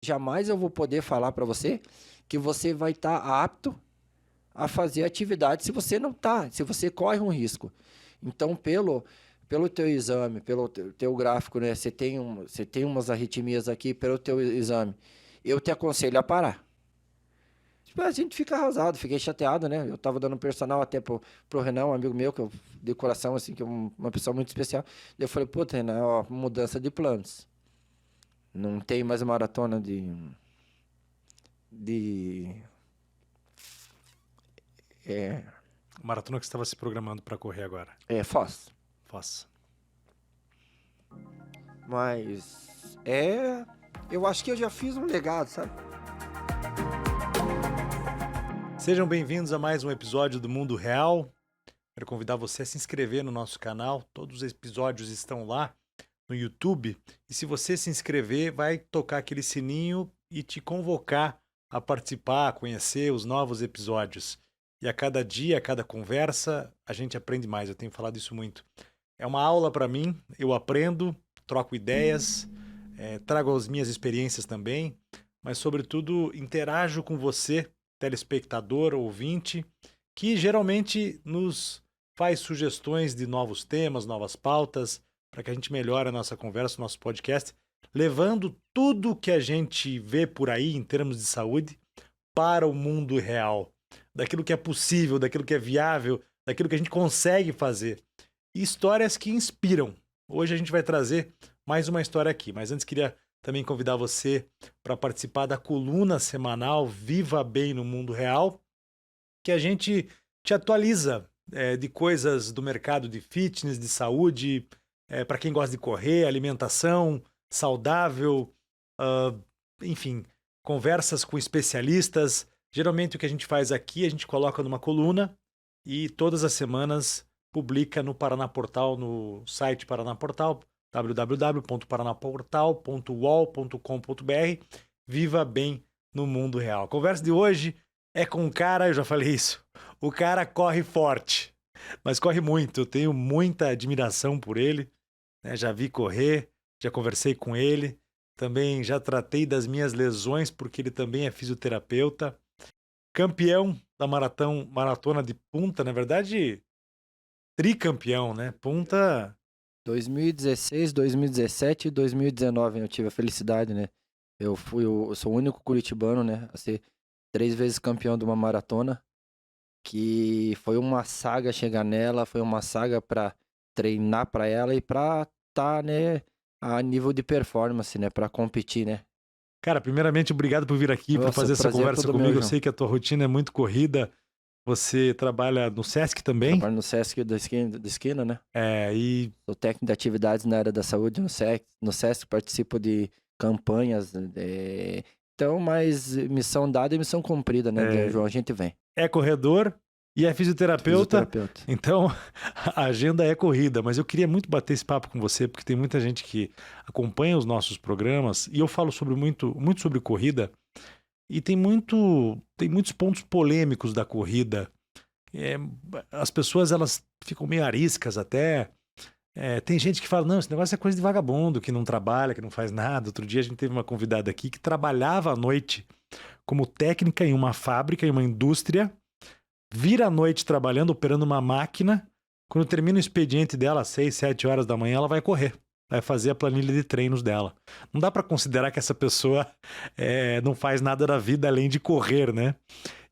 jamais eu vou poder falar para você que você vai estar apto a fazer atividade se você não está, se você corre um risco. Então, pelo teu exame, pelo teu gráfico, né? Você tem umas arritmias aqui pelo teu exame. Eu te aconselho a parar. A gente fica arrasado, fiquei chateado, né? Eu tava dando personal até pro Renan, um amigo meu, que eu de coração, assim, que é uma pessoa muito especial. Eu falei, puta, Renan, ó, mudança de planos. Não tem mais maratona de Maratona que você estava se programando para correr agora. Foz. Foz. Mas eu acho que eu já fiz um legado, sabe? Sejam bem-vindos a mais um episódio do Mundo Real. Quero convidar você a se inscrever no nosso canal. Todos os episódios estão lá no YouTube. E se você se inscrever, vai tocar aquele sininho e te convocar a participar, a conhecer os novos episódios. E a cada dia, a cada conversa, a gente aprende mais. Eu tenho falado isso muito. É uma aula para mim, eu aprendo, troco ideias, trago as minhas experiências também, mas sobretudo interajo com você, telespectador, ouvinte, que geralmente nos faz sugestões de novos temas, novas pautas, para que a gente melhore a nossa conversa, o nosso podcast, levando tudo que a gente vê por aí em termos de saúde para o mundo real, daquilo que é possível, daquilo que é viável, daquilo que a gente consegue fazer. E histórias que inspiram. Hoje a gente vai trazer mais uma história aqui, mas antes queria também convidar você para participar da coluna semanal Viva Bem no Mundo Real, que a gente te atualiza de coisas do mercado de fitness, de saúde, para quem gosta de correr, alimentação saudável, enfim, conversas com especialistas. Geralmente o que a gente faz aqui, a gente coloca numa coluna e todas as semanas publica no Paraná Portal, no site Paraná Portal, www.paranaportal.uol.com.br. Viva bem no mundo real. A conversa de hoje é com um cara, eu já falei isso, o cara corre forte, mas corre muito. Eu tenho muita admiração por ele, né? Já vi correr, já conversei com ele, também já tratei das minhas lesões, porque ele também é fisioterapeuta. Campeão da maratona de Punta, na verdade, tricampeão, né? Punta... 2016, 2017 e 2019 eu tive a felicidade, né? Eu sou o único curitibano, né, a ser 3 vezes campeão de uma maratona, que foi uma saga chegar nela, foi uma saga para treinar para ela e para estar, né, a nível de performance, né, para competir, né? Cara, primeiramente, obrigado por vir aqui para fazer essa conversa comigo. Eu sei que a tua rotina é muito corrida. Você trabalha no Sesc também? Trabalho no Sesc da esquina, né? E... Sou técnico de atividades na área da saúde no Sesc participo de campanhas. Então, mas missão dada e missão cumprida, né, João? A gente vem. É corredor e é fisioterapeuta. Então, a agenda é corrida. Mas eu queria muito bater esse papo com você, porque tem muita gente que acompanha os nossos programas e eu falo muito sobre corrida. E tem muitos pontos polêmicos da corrida. As pessoas elas ficam meio ariscas até. Tem gente que fala, não, esse negócio é coisa de vagabundo, que não trabalha, que não faz nada. Outro dia a gente teve uma convidada aqui que trabalhava à noite como técnica em uma fábrica, em uma indústria, vira à noite trabalhando, operando uma máquina. Quando termina o expediente dela, às 6, 7 horas da manhã, ela vai correr. Vai fazer a planilha de treinos dela. Não dá para considerar que essa pessoa não faz nada da vida além de correr, né?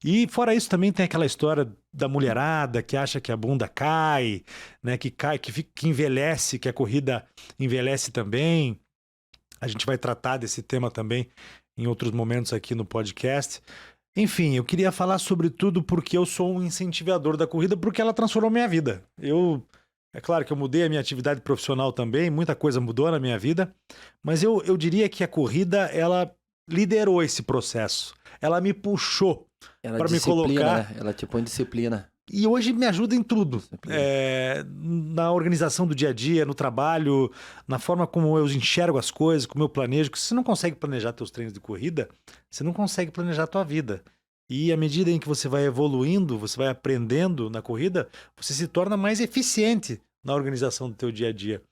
E fora isso também tem aquela história da mulherada que acha que a bunda cai, né? Que envelhece, que a corrida envelhece também. A gente vai tratar desse tema também em outros momentos aqui no podcast. Enfim, eu queria falar sobre tudo porque eu sou um incentivador da corrida, porque ela transformou minha vida. É claro que eu mudei a minha atividade profissional também, muita coisa mudou na minha vida, mas eu diria que a corrida, ela liderou esse processo. Ela me puxou para me colocar... Né? Ela te põe disciplina. E hoje me ajuda em tudo. Na organização do dia a dia, no trabalho, na forma como eu enxergo as coisas, como eu planejo. Porque se você não consegue planejar teus treinos de corrida, você não consegue planejar a tua vida. E à medida em que você vai evoluindo, você vai aprendendo na corrida, você se torna mais eficiente na organização do teu dia a dia.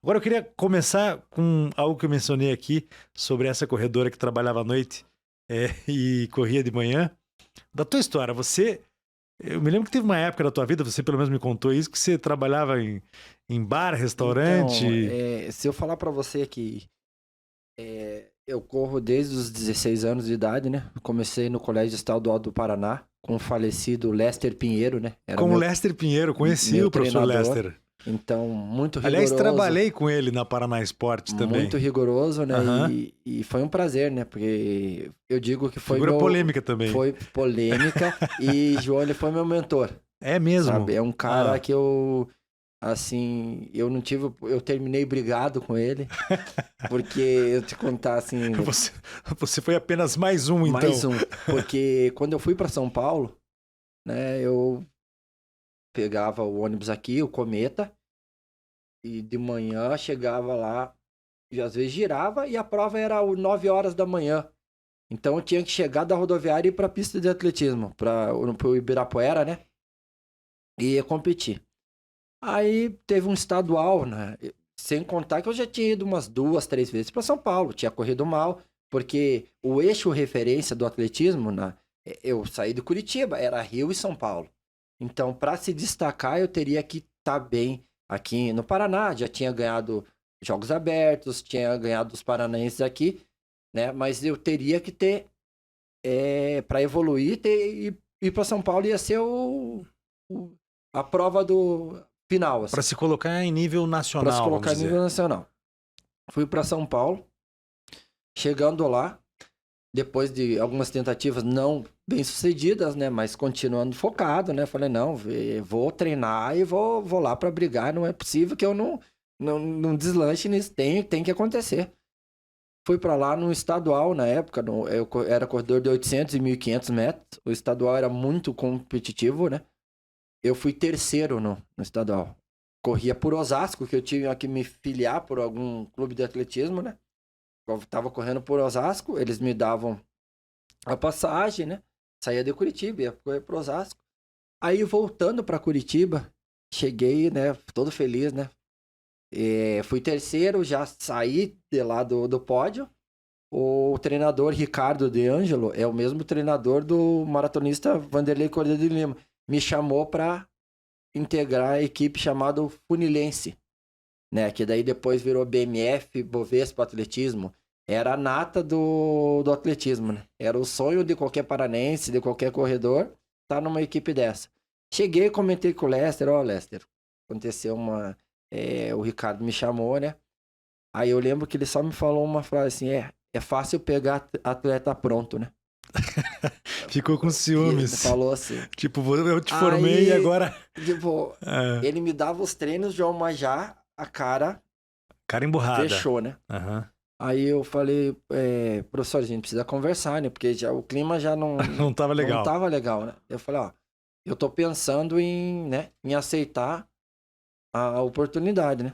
Agora eu queria começar com algo que eu mencionei aqui sobre essa corredora que trabalhava à noite e corria de manhã. Da tua história, eu me lembro que teve uma época da tua vida, você pelo menos me contou isso, que você trabalhava em bar, restaurante. Então, se eu falar pra você que eu corro desde os 16 anos de idade, né? Comecei no Colégio Estadual do Paraná com o falecido Lester Pinheiro, né? Era Com o Lester Pinheiro, conheci meu o professor treinador. Lester. Então, muito rigoroso. Aliás, trabalhei com ele na Paraná Esporte também. Muito rigoroso, né? Aham. E foi um prazer, né? Porque eu digo que foi Figura polêmica também. Foi polêmica e João, ele foi meu mentor. É mesmo? Sabe? É um cara Ah. que eu, assim, eu terminei brigado com ele, porque eu te contar assim, Você foi apenas mais um, então. mais um, porque quando eu fui para São Paulo, né, eu pegava o ônibus aqui, o Cometa, e de manhã chegava lá, e às vezes girava, e a prova era às 9 horas da manhã. Então eu tinha que chegar da rodoviária e ir para a pista de atletismo, para o Ibirapuera, né? E ia competir. Aí teve um estadual, né? Sem contar que eu já tinha ido umas 2, 3 vezes para São Paulo. Tinha corrido mal, porque o eixo referência do atletismo, né? Eu saí de Curitiba, era Rio e São Paulo. Então, para se destacar, eu teria que estar bem aqui no Paraná. Já tinha ganhado Jogos Abertos, tinha ganhado os paranaenses aqui, né? Mas eu teria que ter, para evoluir, ir para São Paulo ia ser a prova do final. Assim. Para se colocar em nível nacional. Para se colocar em nível nacional. Fui para São Paulo. Chegando lá, depois de algumas tentativas não bem sucedidas, né? Mas continuando focado, né? Falei, não, vou treinar e vou lá para brigar. Não é possível que eu não deslanche nisso. Tem que acontecer. Fui para lá no estadual, na época, eu era corredor de 800 e 1.500 metros. O estadual era muito competitivo, né? Eu fui terceiro no estadual. Corria por Osasco, que eu tinha que me filiar por algum clube de atletismo, né? Eu tava correndo por Osasco, eles me davam a passagem, né? Saía de Curitiba, ia correr por Osasco. Aí, voltando para Curitiba, cheguei, né? Todo feliz, né? Fui terceiro, já saí de lá do pódio. O treinador Ricardo De Angelo é o mesmo treinador do maratonista Vanderlei Cordeiro de Lima. Me chamou para integrar a equipe chamada Funilense, né? Que daí depois virou BMF, Bovespa Atletismo. Era a nata do atletismo, né? Era o sonho de qualquer paranense, de qualquer corredor, estar numa equipe dessa. Cheguei e comentei com o Lester, Lester, aconteceu o Ricardo me chamou, né? Aí eu lembro que ele só me falou uma frase assim, é fácil pegar atleta pronto, né? Ficou com ciúmes. Ele falou assim. Tipo, eu te formei e agora... Tipo, ele me dava os treinos, João, mas já a cara emburrada. Fechou, né? Uhum. Aí eu falei, professor, a gente precisa conversar, né? Porque já, o clima já não... não tava legal. Não tava legal, né? Eu falei, eu tô pensando em aceitar a oportunidade, né?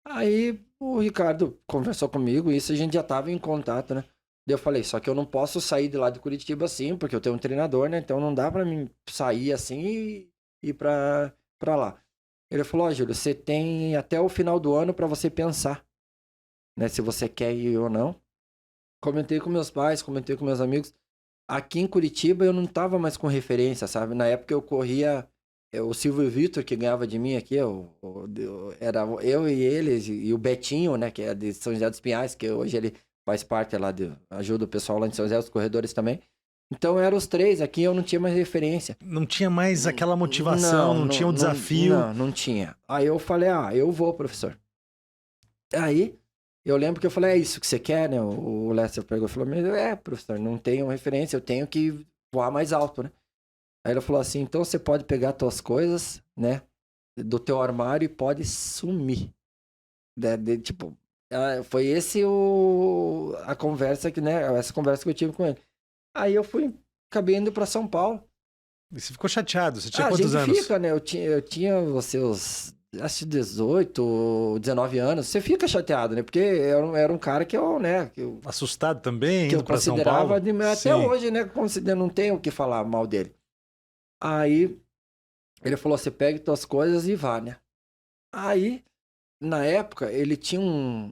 Aí o Ricardo conversou comigo, isso a gente já tava em contato, né? Daí eu falei, só que eu não posso sair de lá de Curitiba assim, porque eu tenho um treinador, né? Então não dá pra mim sair assim e ir pra lá. Ele falou, Júlio, você tem até o final do ano pra você pensar, né? Se você quer ir ou não. Comentei com meus pais, comentei com meus amigos. Aqui em Curitiba eu não tava mais com referência, sabe? Na época eu corria... O Silvio Vitor, que ganhava de mim aqui, era eu e eles, e o Betinho, né, que é de São José dos Pinhais, que hoje ele faz parte lá, ajuda o pessoal lá em São José, os corredores também. Então eram os três, aqui eu não tinha mais referência. Não tinha mais aquela motivação, não tinha o desafio. Não tinha. Aí eu falei, eu vou, professor. Aí eu lembro que eu falei, é isso que você quer, né? O Lester pegou e falou, professor, não tenho referência, eu tenho que voar mais alto, né? Aí ele falou assim, então você pode pegar tuas coisas, né, do teu armário e pode sumir. Tipo, foi a conversa que, né, essa conversa que eu tive com ele. Aí eu acabei indo pra São Paulo. E você ficou chateado, você tinha quantos anos? A gente fica, né, eu tinha os seus, acho 18, 19 anos, você fica chateado, né, porque era um cara que eu, né... Assustado também, que indo pra São Paulo? Até hoje, né, não tenho o que falar mal dele. Aí, ele falou, você pega tuas coisas e vá, né? Aí, na época, ele tinha um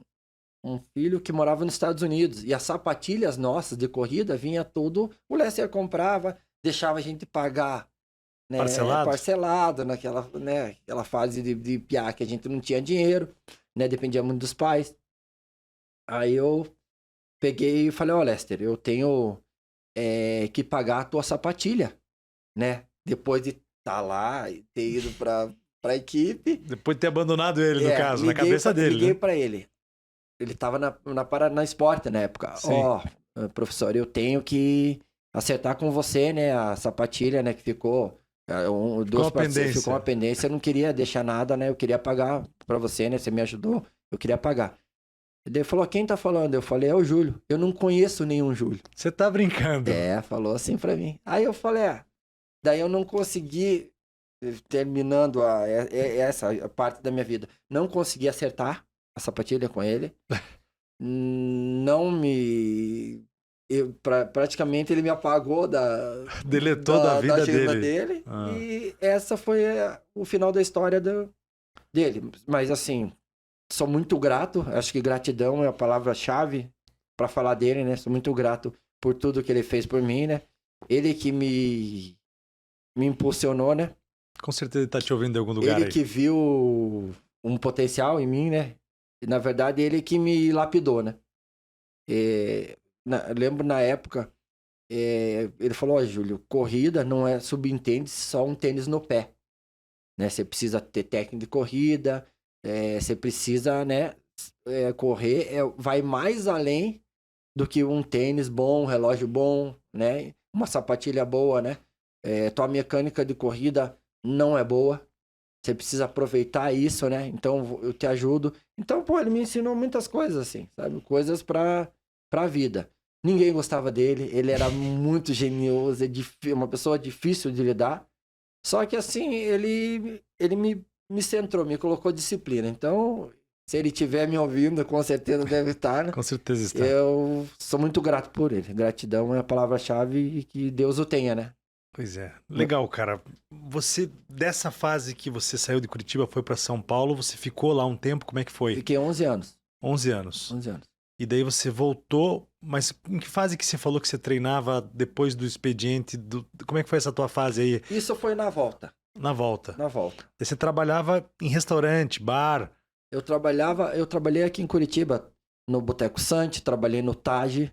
filho que morava nos Estados Unidos. E as sapatilhas nossas de corrida vinha tudo. O Lester comprava, deixava a gente pagar, né, parcelado naquela, né, aquela fase de piá que a gente não tinha dinheiro, né, dependia muito dos pais. Aí eu peguei e falei, ó, Lester, eu tenho que pagar a tua sapatilha, né? Depois de estar lá e ter ido pra equipe. Depois de ter abandonado ele, no caso, na cabeça dele. Liguei né? pra ele. Ele tava na Paraná Esporte na época. Ó, professor, eu tenho que acertar com você, né? A sapatilha, né? Que ficou... Ficou uma pendência. Eu não queria deixar nada, né? Eu queria pagar pra você, né? Você me ajudou. Eu queria pagar. Ele falou, quem tá falando? Eu falei, é o Júlio. Eu não conheço nenhum Júlio. Você tá brincando. Falou assim pra mim. Aí eu falei, daí eu não consegui, terminando essa parte da minha vida, não consegui acertar a sapatilha com ele. Não me... praticamente ele me apagou Deletou da vida agenda dele. E essa foi o final da história dele. Mas assim, sou muito grato. Acho que gratidão é a palavra-chave para falar dele, né? Sou muito grato por tudo que ele fez por mim, né? Ele que me impulsionou, né? Com certeza ele tá te ouvindo em algum lugar ele aí. Que viu um potencial em mim, né? E, na verdade, ele que me lapidou, né? Lembro na época, ele falou, ó, Júlio, corrida não é, subentende só um tênis no pé, né? Você precisa ter técnica de corrida, você precisa, né, correr, vai mais além do que um tênis bom, um relógio bom, né? Uma sapatilha boa, né? Tua mecânica de corrida não é boa. Você precisa aproveitar isso, né? Então, eu te ajudo. Então, pô, ele me ensinou muitas coisas, assim, sabe? Coisas pra vida. Ninguém gostava dele. Ele era muito genioso, uma pessoa difícil de lidar. Só que, assim, ele me centrou, me colocou disciplina. Então, se ele estiver me ouvindo, com certeza deve estar, né? Com certeza está. Eu sou muito grato por ele. Gratidão é a palavra-chave e que Deus o tenha, né? Pois é. Legal, cara. Você, dessa fase que você saiu de Curitiba, foi para São Paulo, você ficou lá um tempo, como é que foi? Fiquei 11 anos. 11 anos. 11 anos. E daí você voltou, mas em que fase que você falou que você treinava depois do expediente? Como é que foi essa tua fase aí? Isso foi na volta. Na volta. Na volta. Daí você trabalhava em restaurante, bar? Eu trabalhei aqui em Curitiba, no Boteco Sante, trabalhei no Taj.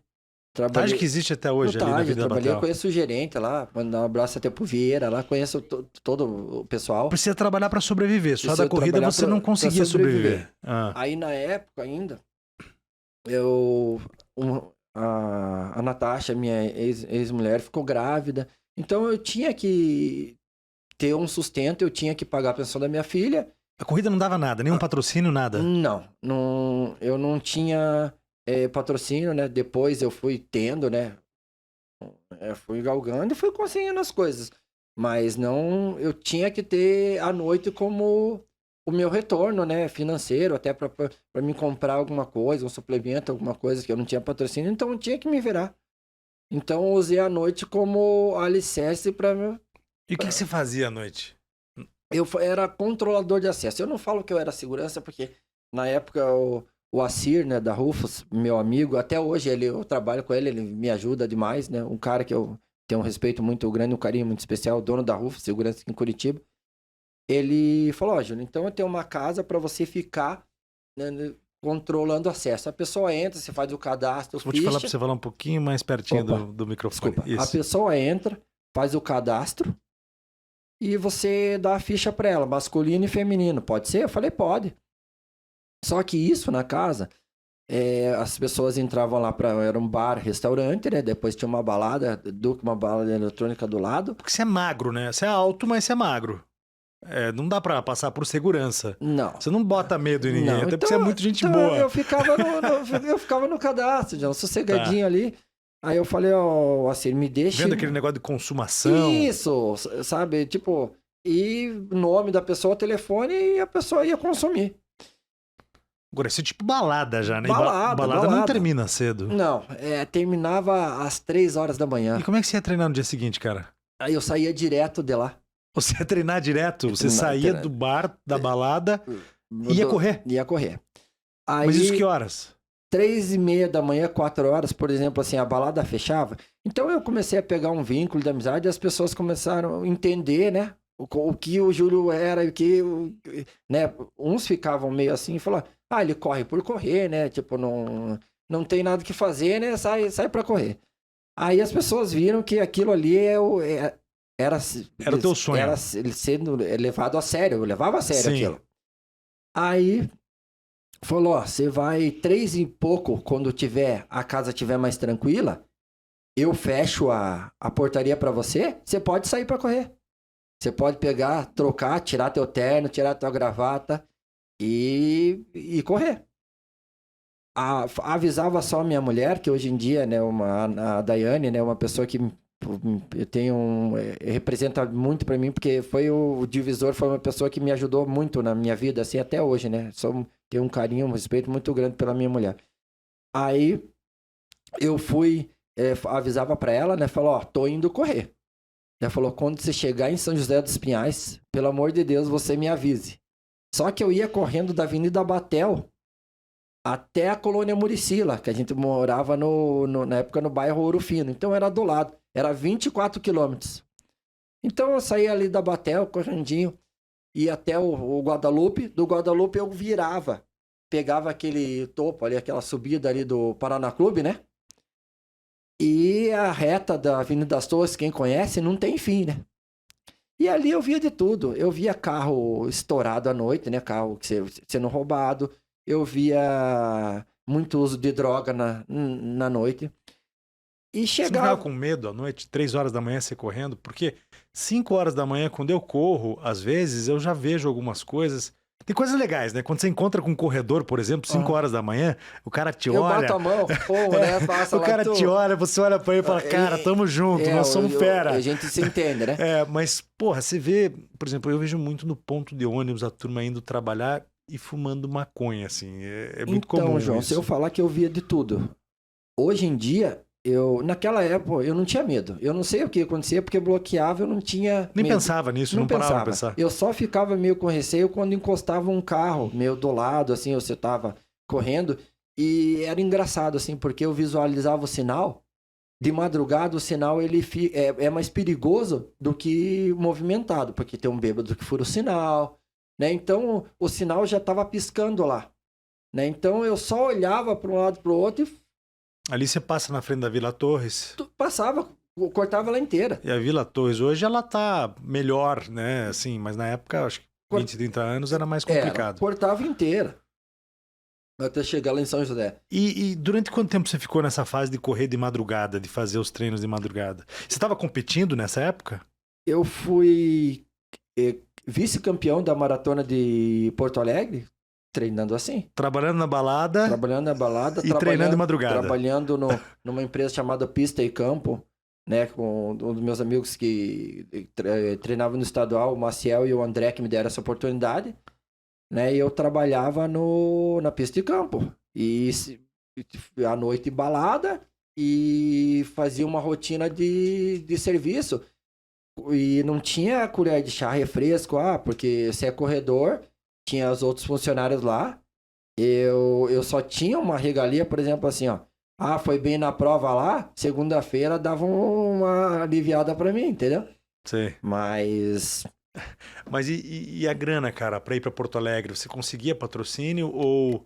Taj que existe até hoje ali na Vida Trabalhei, Batel. conheço o gerente lá, mandar um abraço até pro Vieira lá, conheço todo o pessoal. Precisa trabalhar para sobreviver, só da corrida você não conseguia sobreviver. Aí na época ainda, a Natasha, minha ex-mulher, ficou grávida, então eu tinha que ter um sustento, eu tinha que pagar a pensão da minha filha. A corrida não dava nada, nenhum patrocínio, nada? Não, eu não tinha... patrocínio, né? Depois eu fui tendo, né? Fui galgando e fui conseguindo as coisas. Mas não... Eu tinha que ter a noite como o meu retorno, né? Financeiro, até pra me comprar alguma coisa, um suplemento, alguma coisa que eu não tinha patrocínio. Então eu tinha que me virar. Então eu usei a noite como alicerce pra... E o que você fazia à noite? Eu era controlador de acesso. Eu não falo que eu era segurança, porque na época... O Assir, né, da Rufus, meu amigo, até hoje eu trabalho com ele me ajuda demais, né? Um cara que eu tenho um respeito muito grande, um carinho muito especial, dono da Rufus, segurança aqui em Curitiba. Ele falou, ó, Júlio, então eu tenho uma casa para você ficar, né, controlando o acesso. A pessoa entra, você faz o cadastro, Vou te falar para você falar um pouquinho mais pertinho do microfone. Desculpa. Isso. A pessoa entra, faz o cadastro e você dá a ficha para ela, masculino e feminino. Pode ser? Eu falei, pode. Só que isso na casa, as pessoas entravam lá era um bar, restaurante, né? Depois tinha uma balada, uma balada eletrônica do lado. Porque você é magro, né? Você é alto, mas você é magro. Não dá pra passar por segurança. Não. Você não bota medo em ninguém, até então, porque você é muito gente boa. Eu ficava no cadastro, já, sossegadinho ali. Aí eu falei, ó, assim, me deixa... Vendo aquele negócio de consumação. Isso, sabe? Tipo, e nome da pessoa, telefone, e a pessoa ia consumir. Agora, isso é tipo balada já, né? Balada não termina cedo. Não, terminava às 3 horas da manhã. E como é que você ia treinar no dia seguinte, cara? Aí eu saía direto de lá. Você ia treinar direto? Você saía do bar, da balada, Ia correr? Ia correr. Mas isso que horas? 3:30 da manhã, 4 horas, por exemplo, assim, a balada fechava. Então eu comecei a pegar um vínculo de amizade e as pessoas começaram a entender, né? O que o Júlio era, o que, né? Uns ficavam meio assim e falaram, ele corre por correr, né? Tipo, não tem nada que fazer, né? Sai pra correr. Aí as pessoas viram que aquilo ali era o teu sonho. Era sendo levado a sério, eu levava a sério Sim. aquilo. Aí falou, ó, você vai 3 e pouco, quando a casa tiver mais tranquila, eu fecho a portaria pra você pode sair pra correr. Você pode pegar, trocar, tirar teu terno, tirar tua gravata e correr. Avisava só a minha mulher, que hoje em dia, né, a Daiane, né, uma pessoa que eu tenho representa muito pra mim, porque foi o divisor, foi uma pessoa que me ajudou muito na minha vida, assim, até hoje, né? Tenho um carinho, um respeito muito grande pela minha mulher. Aí eu fui, avisava pra ela, né? Falou, ó, tô indo correr. Ela falou, quando você chegar em São José dos Pinhais, pelo amor de Deus, você me avise. Só que eu ia correndo da Avenida Batel até a Colônia Muricila, que a gente morava na época no bairro Ouro Fino. Então era do lado, era 24 quilômetros. Então eu saía ali da Batel, correndinho, ia até o Guadalupe. Do Guadalupe eu virava, pegava aquele topo ali, aquela subida ali do Paraná Clube, né? E a reta da Avenida das Torres, quem conhece, não tem fim, né? E ali eu via de tudo. Eu via carro estourado à noite, né? Carro sendo roubado. Eu via muito uso de droga na noite. E Você não chegava... ficava com medo à noite, 3 horas da manhã, você correndo? Porque 5 horas da manhã, quando eu corro, às vezes, eu já vejo algumas coisas. Tem coisas legais, né? Quando você encontra com um corredor, por exemplo, 5 horas da manhã, o cara te Eu olha. bato a mão, né? Passa O lá, cara te olha, você olha pra ele e fala, cara, tamo junto, nós somos fera. A gente se entende, né? Mas, porra, você vê, por exemplo, eu vejo muito no ponto de ônibus a turma indo trabalhar e fumando maconha, assim. É muito comum Então, João, isso. se eu falar que eu via de tudo. Hoje em dia, naquela época, eu não tinha medo. Eu não sei o que acontecia, porque bloqueava, eu não tinha Nem medo. pensava nisso, não parava pra pensar. Eu só ficava meio com receio quando encostava um carro meio do lado, assim, você tava correndo. E era engraçado, assim, porque eu visualizava o sinal. De madrugada, o sinal ele é mais perigoso do que movimentado, porque tem um bêbado que fura o sinal, né? Então, o sinal já estava piscando lá, né? Então, eu só olhava para um lado para o outro e Ali você passa na frente da Vila Torres. passava, cortava ela inteira. E a Vila Torres hoje ela tá melhor, né? Assim, mas na época, acho que 20, 30 anos era mais complicado. Cortava inteira. Até chegar lá em São José. E durante quanto tempo você ficou nessa fase de correr de madrugada, de fazer os treinos de madrugada? Você estava competindo nessa época? Eu fui vice-campeão da maratona de Porto Alegre, treinando assim. Trabalhando na balada. E treinando de madrugada. Trabalhando numa empresa chamada Pista e Campo, né? Com um dos meus amigos que treinavam no estadual, o Maciel e o André, que me deram essa oportunidade. Né? E eu trabalhava na Pista e Campo. E à noite balada e fazia uma rotina de serviço. E não tinha colher de chá, refresco, porque você é corredor, tinha os outros funcionários lá. Eu só tinha uma regalia, por exemplo, assim, ó. Foi bem na prova lá, segunda-feira dava uma aliviada pra mim, entendeu? Sim. Mas e a grana, cara, pra ir pra Porto Alegre? Você conseguia patrocínio ou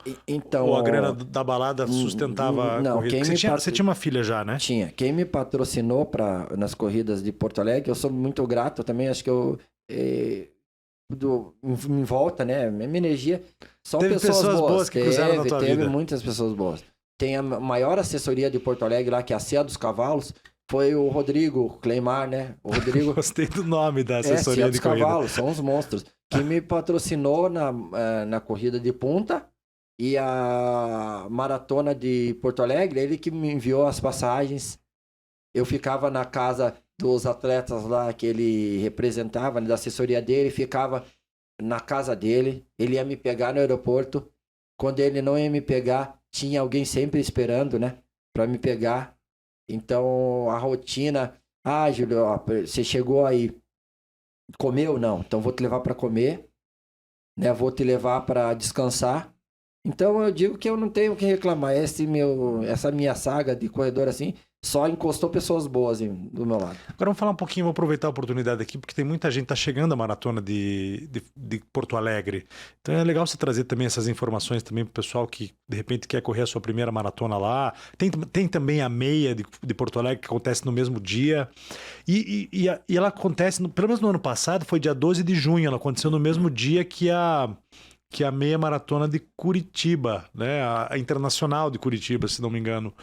a grana da balada sustentava a corrida? Você tinha uma filha já, né? Tinha. Quem me patrocinou nas corridas de Porto Alegre, eu sou muito grato também, acho que eu... em volta, né? Minha energia. Só teve pessoas boas que cruzaram na tua vida. Teve muitas pessoas boas. Tem a maior assessoria de Porto Alegre lá, que é a Cia dos Cavalos. Foi o Rodrigo Cleimar, né? O Rodrigo... Gostei do nome da assessoria de corrida. Cavalos, são os monstros. Que me patrocinou na corrida de punta e a maratona de Porto Alegre. Ele que me enviou as passagens. Eu ficava na casa dos atletas lá que ele representava, né, da assessoria dele. Ficava na casa dele. Ele ia me pegar no aeroporto. Quando ele não ia me pegar, tinha alguém sempre esperando, né? Pra me pegar. Então, a rotina... Júlio, você chegou aí. Comeu? Não. Então, vou te levar para comer. né? Vou te levar para descansar. Então eu digo que eu não tenho o que reclamar. Essa minha saga de corredor assim, só encostou pessoas boas do meu lado. Agora vamos falar um pouquinho, vou aproveitar a oportunidade aqui, porque tem muita gente que está chegando à maratona de Porto Alegre. Então é legal você trazer também essas informações também para o pessoal que de repente quer correr a sua primeira maratona lá. Tem também a meia de Porto Alegre que acontece no mesmo dia. E ela acontece, pelo menos no ano passado, foi dia 12 de junho, ela aconteceu no mesmo dia que a meia maratona de Curitiba, né? A internacional de Curitiba, se não me engano.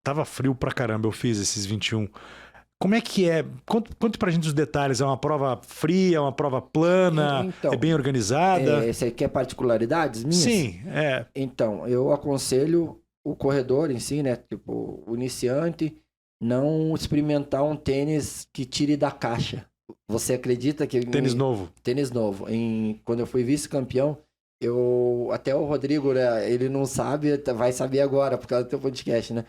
Tava frio pra caramba, eu fiz esses 21. Como é que é? Conte pra gente os detalhes. É uma prova fria, é uma prova plana, Então, é bem organizada? você quer particularidades minhas? Sim, Então, eu aconselho o corredor em si, né? Tipo, o iniciante, não experimentar um tênis que tire da caixa. Você acredita que... Tênis novo. Tênis novo. Quando eu fui vice-campeão, até o Rodrigo, né, ele não sabe, vai saber agora, por causa do teu podcast, né?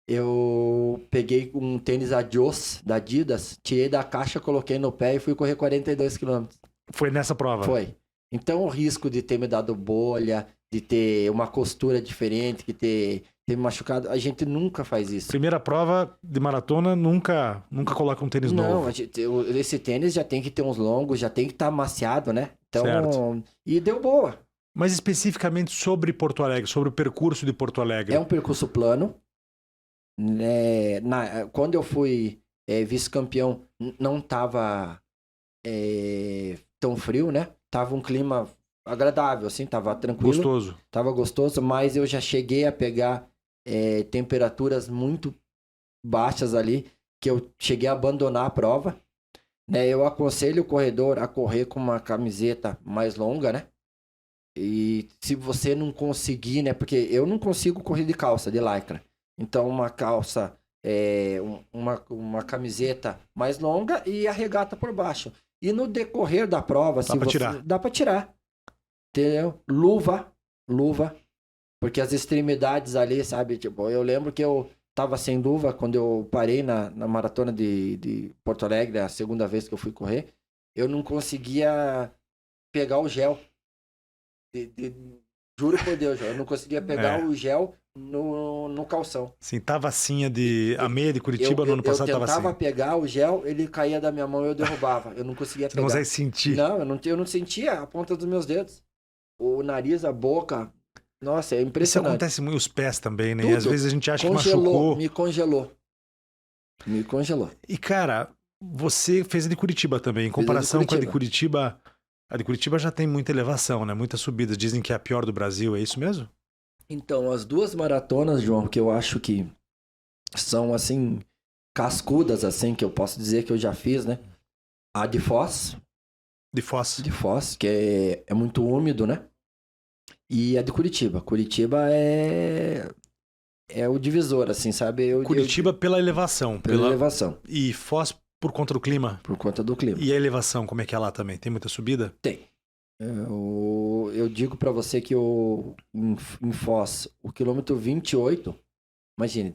Eu peguei um tênis Adios, da Adidas, tirei da caixa, coloquei no pé e fui correr 42 km. Foi nessa prova? Foi. Então, o risco de ter me dado bolha, de ter uma costura diferente, de ter me machucado, a gente nunca faz isso. Primeira prova de maratona, nunca coloca um tênis novo. Não, esse tênis já tem que ter uns longos, já tem que estar amaciado, né? Então, certo. E deu boa. Mas especificamente sobre Porto Alegre, sobre o percurso de Porto Alegre. É um percurso plano. Quando eu fui vice-campeão, não estava tão frio, né? Tava um clima agradável, assim, tava tranquilo. Gostoso. Tava gostoso, mas eu já cheguei a pegar temperaturas muito baixas ali, que eu cheguei a abandonar a prova. Né? Eu aconselho o corredor a correr com uma camiseta mais longa, né? E se você não conseguir, né? Porque eu não consigo correr de calça, de lycra. Então, uma calça, uma camiseta mais longa e a regata por baixo. E no decorrer da prova, dá pra tirar. Entendeu? Luva. Porque as extremidades ali, sabe? Tipo, eu lembro que eu tava sem luva quando eu parei na maratona de Porto Alegre, a segunda vez que eu fui correr. Eu não conseguia pegar o gel. Juro por Deus, eu não conseguia pegar o gel no calção. Sim, tava assim a meia de Curitiba no ano passado tava assim. Eu tentava pegar o gel, ele caía da minha mão e eu derrubava. Eu não conseguia pegar. Você não consegue sentir? Não, eu não sentia a ponta dos meus dedos. O nariz, a boca. Nossa, é impressionante. Isso acontece muito os pés também, né? Tudo. E às vezes a gente acha que machucou. Me congelou. E cara, você fez a de Curitiba também. Em comparação com a de Curitiba, a de Curitiba já tem muita elevação, né? Muita subida. Dizem que é a pior do Brasil, é isso mesmo? Então, as duas maratonas, João, que eu acho que são, assim, cascudas, assim, que eu posso dizer que eu já fiz, né? A de Foz. De Foz, que é muito úmido, né? E a de Curitiba. Curitiba é o divisor, assim, sabe? Curitiba pela elevação. Pela elevação. E Foz por conta do clima? Por conta do clima. E a elevação, como é que é lá também? Tem muita subida? Tem. Eu digo pra você que em Foz, o quilômetro 28, imagine,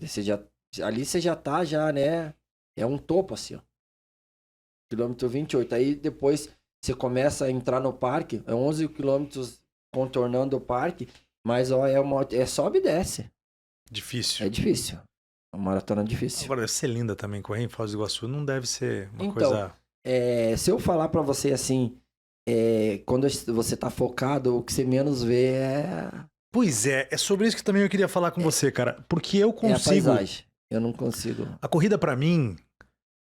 ali você já tá, né? É um topo, assim, ó. Quilômetro 28. Aí depois você começa a entrar no parque, é 11 quilômetros contornando o parque, mas ó, sobe e desce. Difícil. É difícil. Uma maratona difícil. Agora, deve ser linda também, correr em Foz do Iguaçu não deve ser uma coisa... Se eu falar pra você assim, quando você tá focado, o que você menos vê é... Pois é sobre isso que também eu queria falar com você, cara. Porque eu consigo... É a paisagem. Eu não consigo. A corrida pra mim,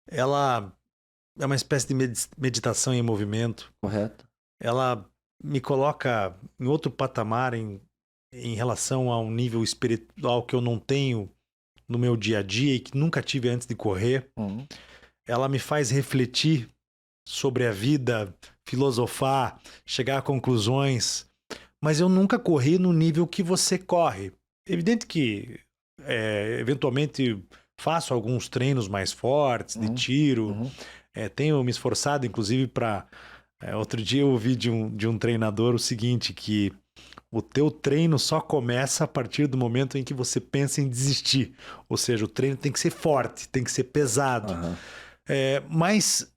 ela é uma espécie de meditação em movimento. Correto. Ela me coloca em outro patamar em relação a um nível espiritual que eu não tenho no meu dia a dia e que nunca tive antes de correr. Uhum. Ela me faz refletir sobre a vida, filosofar, chegar a conclusões. Mas eu nunca corri no nível que você corre. Evidente que, eventualmente, faço alguns treinos mais fortes, de tiro. Uhum. Tenho me esforçado, inclusive, para... outro dia eu ouvi de um treinador o seguinte, que o teu treino só começa a partir do momento em que você pensa em desistir. Ou seja, o treino tem que ser forte, tem que ser pesado. Uhum. Mas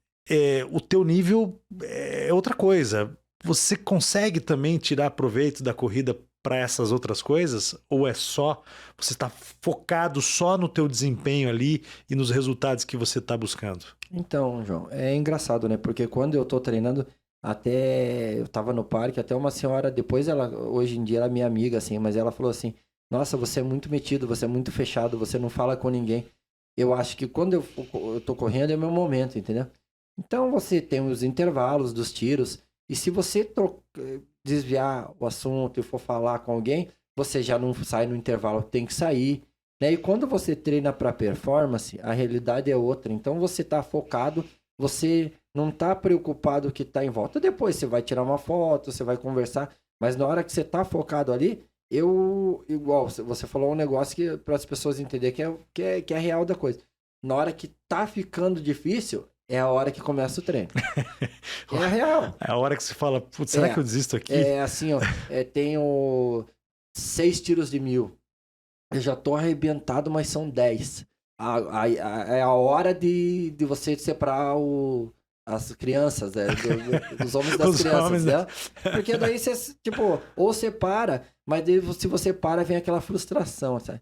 o teu nível é outra coisa. Você consegue também tirar proveito da corrida para essas outras coisas? Ou é só, você está focado só no teu desempenho ali e nos resultados que você está buscando? Então, João, é engraçado, né? Porque quando eu tô treinando, até eu tava no parque, até uma senhora, depois ela, hoje em dia ela é minha amiga, assim, mas ela falou assim, nossa, você é muito metido, você é muito fechado, você não fala com ninguém. Eu acho que quando eu tô correndo é meu momento, entendeu? Então você tem os intervalos dos tiros, e se você desviar o assunto e for falar com alguém, você já não sai no intervalo, tem que sair, né? E quando você treina para performance, a realidade é outra. Então você está focado, você não está preocupado com o que está em volta. Depois você vai tirar uma foto, você vai conversar, mas na hora que você está focado ali, igual, você falou um negócio que para as pessoas entenderem que é real da coisa. Na hora que tá ficando difícil, é a hora que começa o treino. É real. É a hora que você fala, putz, será que eu desisto aqui? É assim, ó, tenho 6 tiros de 1000. Eu já tô arrebentado, mas são 10. É a hora de você separar as crianças, né? Dos homens das Os crianças, homens, né? Porque daí você, tipo, ou você para, mas daí, se você para, vem aquela frustração, sabe?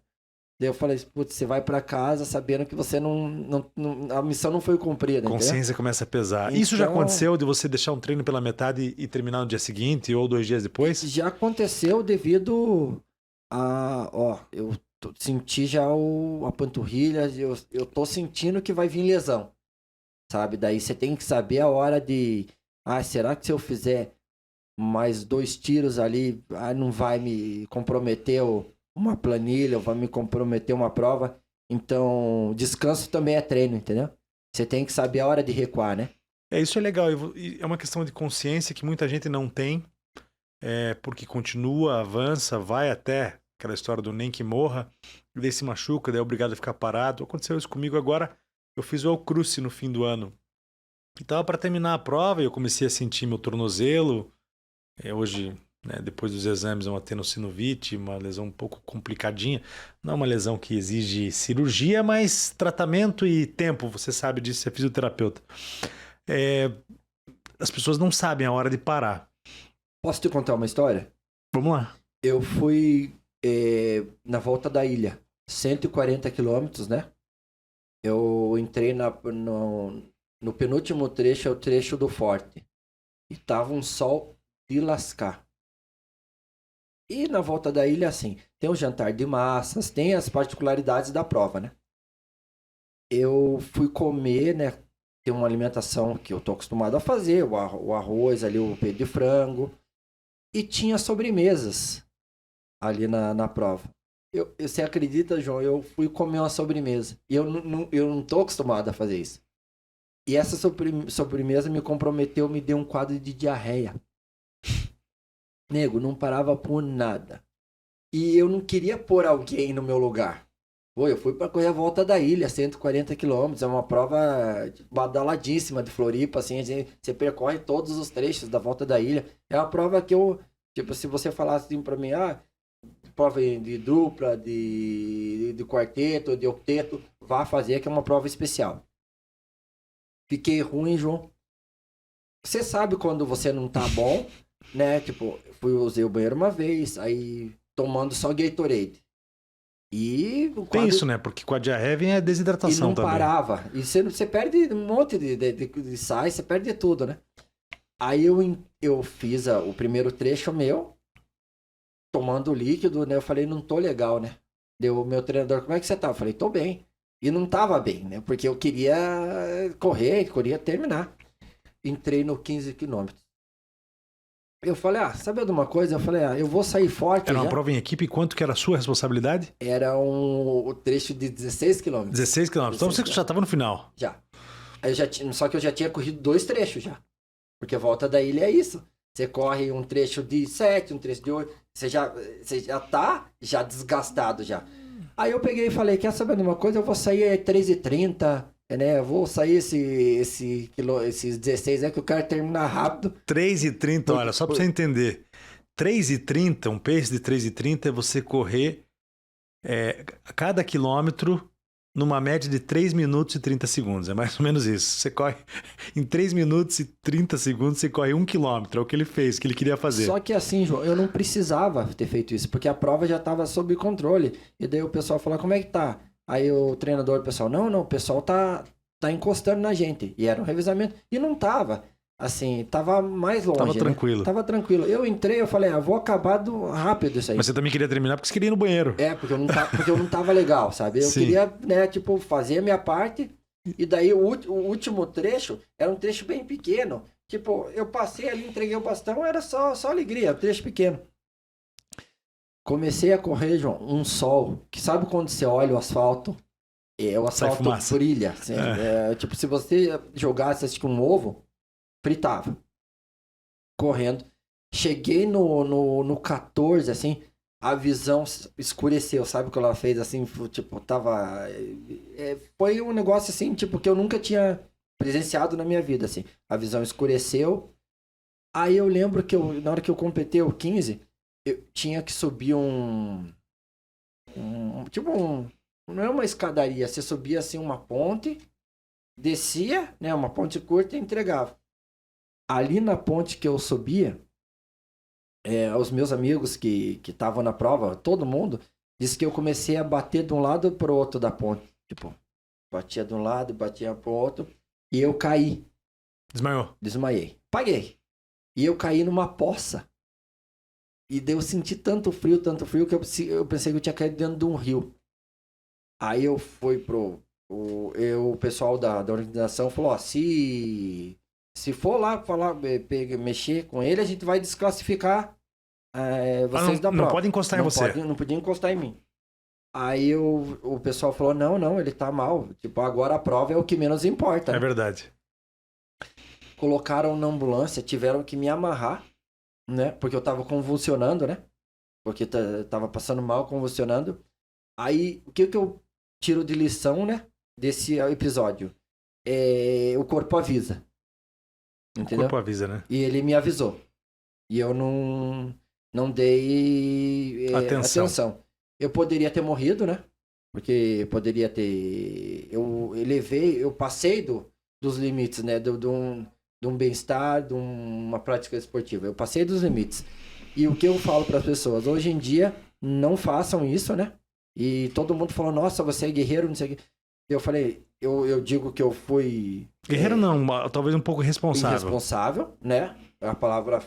Daí eu falei, putz, você vai pra casa sabendo que você a missão não foi cumprida, entendeu? Consciência começa a pesar. Então, isso já aconteceu de você deixar um treino pela metade e terminar no dia seguinte ou 2 dias depois? Já aconteceu devido eu senti já a panturrilha, eu tô sentindo que vai vir lesão, sabe? Daí você tem que saber a hora de, será que se eu fizer mais 2 tiros ali, não vai me comprometer uma planilha, ou vai me comprometer uma prova? Então, descanso também é treino, entendeu? Você tem que saber a hora de recuar, né? Isso é legal. E é uma questão de consciência que muita gente não tem, porque continua, avança, vai até aquela história do nem que morra, e daí se machuca, daí é obrigado a ficar parado. Aconteceu isso comigo agora. Eu fiz o El Cruce no fim do ano. E tava para terminar a prova e eu comecei a sentir meu tornozelo. Hoje, né, depois dos exames, é uma tenossinovite, uma lesão um pouco complicadinha. Não é uma lesão que exige cirurgia, mas tratamento e tempo. Você sabe disso, você é fisioterapeuta. As pessoas não sabem a hora de parar. Posso te contar uma história? Vamos lá. Eu fui na volta da ilha, 140 quilômetros, né? Eu entrei no penúltimo trecho, é o trecho do Forte. E tava um sol de lascar. E na volta da ilha, assim, tem o jantar de massas, tem as particularidades da prova, né? Eu fui comer, né? Tem uma alimentação que eu tô acostumado a fazer, o arroz ali, o peito de frango. E tinha sobremesas ali na prova. Você acredita, João? Eu fui comer uma sobremesa. E eu não tô acostumado a fazer isso. E essa sobremesa me comprometeu, me deu um quadro de diarreia. Nego, não parava por nada. E eu não queria pôr alguém no meu lugar. Pô, eu fui para correr a volta da ilha, 140 quilômetros. É uma prova badaladíssima de Floripa, assim. Você percorre todos os trechos da volta da ilha. É uma prova que tipo, se você falasse assim para mim, prova de dupla, de quarteto, de octeto, vá fazer, que é uma prova especial. Fiquei ruim, João. Você sabe quando você não tá bom, né? Tipo, usei o banheiro uma vez, aí tomando só Gatorade. E tem isso, né? Porque com a diarreia vem a desidratação e não também. Parava. E você perde um monte de sais, você perde tudo, né? Aí eu fiz o primeiro trecho meu, tomando líquido, né? Eu falei, não tô legal, né? Deu o meu treinador, como é que você tá? Eu falei, tô bem. E não tava bem, né? Porque eu queria queria terminar. Entrei no 15 quilômetros. Eu falei, sabe de uma coisa? Eu falei, eu vou sair forte. Era uma prova em equipe, quanto que era a sua responsabilidade? Era o trecho de 16 quilômetros. 16 quilômetros. Então você já estava no final. Já. Aí só que eu já tinha corrido 2 trechos já. Porque a volta da ilha é isso. Você corre um trecho de 7, um trecho de 8. Você já tá desgastado já. Aí eu peguei e falei, quer saber de uma coisa? Eu vou sair 3h30, né? Eu vou sair esses 16 que eu quero terminar rápido. 3h30, olha, só pra você entender. 3h30, um pace de 3h30 é você correr a cada quilômetro numa média de 3 minutos e 30 segundos. É mais ou menos isso. Você corre em 3 minutos e 30 segundos, você corre 1 quilômetro. É o que ele fez, o que ele queria fazer. Só que assim, João, eu não precisava ter feito isso, porque a prova já estava sob controle. E daí o pessoal falou, como é que tá? Aí o treinador, o pessoal, não, o pessoal tá encostando na gente. E era um revezamento. E não tava. Assim, tava mais longe. Tava tranquilo. Né? Tava tranquilo. Eu entrei, eu falei, vou acabar rápido isso aí. Mas você também queria terminar porque você queria ir no banheiro. Porque eu não tava legal, sabe? Eu queria, né, tipo, fazer a minha parte. E daí o último trecho era um trecho bem pequeno. Tipo, eu passei ali, entreguei o bastão, era só alegria, um trecho pequeno. Comecei a correr, João, um sol, que sabe quando você olha o asfalto? O asfalto brilha. Assim, tipo, se você jogasse assim, um ovo, fritava. Correndo. Cheguei no 14, assim, a visão escureceu, sabe o que ela fez, assim, tipo, tava... foi um negócio, assim, tipo, que eu nunca tinha presenciado na minha vida, assim. A visão escureceu. Aí eu lembro que na hora que eu completei o 15, eu tinha que subir não é uma escadaria, você subia, assim, uma ponte, descia, né, uma ponte curta e entregava. Ali na ponte que eu subia, os meus amigos que estavam na prova, todo mundo, disse que eu comecei a bater de um lado pro outro da ponte. Tipo, batia de um lado, batia pro outro, e eu caí. Desmaiou? Desmaiei. Paguei. E eu caí numa poça. E daí eu senti tanto frio, que eu pensei que eu tinha caído dentro de um rio. Aí eu fui o pessoal da organização falou, ó, se for lá falar, mexer com ele, a gente vai desclassificar vocês da prova. Não pode encostar em você. Não podia encostar em mim. Aí o pessoal falou, não, ele tá mal. Tipo, agora a prova é o que menos importa. É verdade. Colocaram na ambulância, tiveram que me amarrar, né? Porque eu tava convulsionando, né? Porque tava passando mal, convulsionando. Aí, o que eu tiro de lição, né? Desse episódio? O corpo avisa. Entendeu? O corpo avisa, né? E ele me avisou. E eu não dei atenção. Eu poderia ter morrido, né? Porque poderia ter... Eu passei dos limites, né? De um bem-estar, de uma prática esportiva. Eu passei dos limites. E o que eu falo para as pessoas? Hoje em dia, não façam isso, né? E todo mundo falou, nossa, você é guerreiro, não sei o quê. Eu falei, eu digo que eu fui... Guerreiro não, talvez um pouco irresponsável. Irresponsável, né? A palavra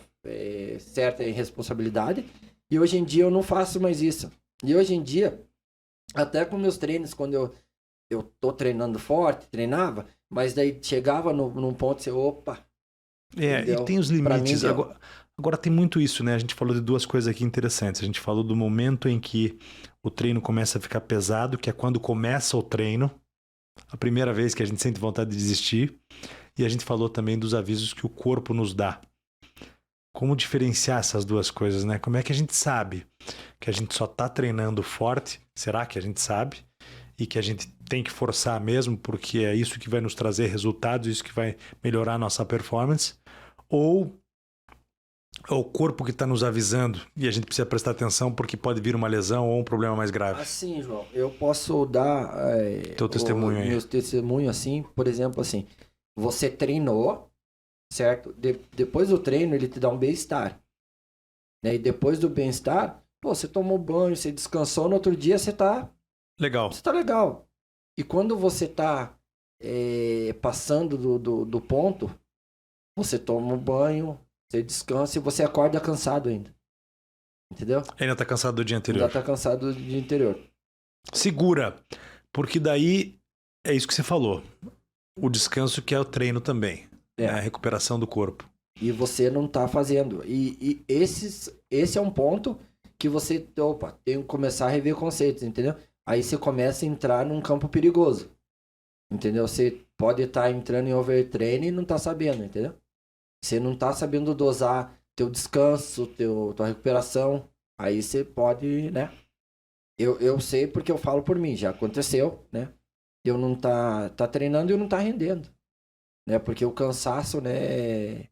certa é irresponsabilidade. E hoje em dia eu não faço mais isso. E hoje em dia, até com meus treinos, quando eu tô treinando forte, treinava, mas daí chegava num ponto e opa. E tem os limites. Agora tem muito isso, né? A gente falou de duas coisas aqui interessantes. A gente falou do momento em que o treino começa a ficar pesado, que é quando começa o treino, a primeira vez que a gente sente vontade de desistir. E a gente falou também dos avisos que o corpo nos dá. Como diferenciar essas duas coisas, né? Como é que a gente sabe que a gente só está treinando forte? Será que a gente sabe? E que a gente tem que forçar mesmo, porque é isso que vai nos trazer resultados, isso que vai melhorar a nossa performance? Ou é o corpo que está nos avisando e a gente precisa prestar atenção porque pode vir uma lesão ou um problema mais grave? Assim, João, eu posso dar teu testemunho aí. Meu testemunho, assim, por exemplo, assim, você treinou, certo? Depois do treino, ele te dá um bem-estar. Né? E depois do bem-estar, você tomou banho, você descansou, no outro dia você tá... Legal. Você tá legal. E quando você tá passando do ponto, você toma um banho, você descansa e você acorda cansado ainda. Entendeu? Ainda tá cansado do dia anterior. Ainda tá cansado do dia anterior. Segura, porque daí é isso que você falou. O descanso que é o treino também. Né? A recuperação do corpo. E você não tá fazendo. E esse é um ponto que você, tem que começar a rever conceitos, entendeu? Aí você começa a entrar num campo perigoso. Entendeu? Você pode estar entrando em overtraining e não tá sabendo, entendeu? Você não tá sabendo dosar teu descanso, tua recuperação. Aí você pode, né? Eu sei porque eu falo por mim, já aconteceu, né? Eu não tá treinando e eu não tá rendendo. Né? Porque o cansaço, né?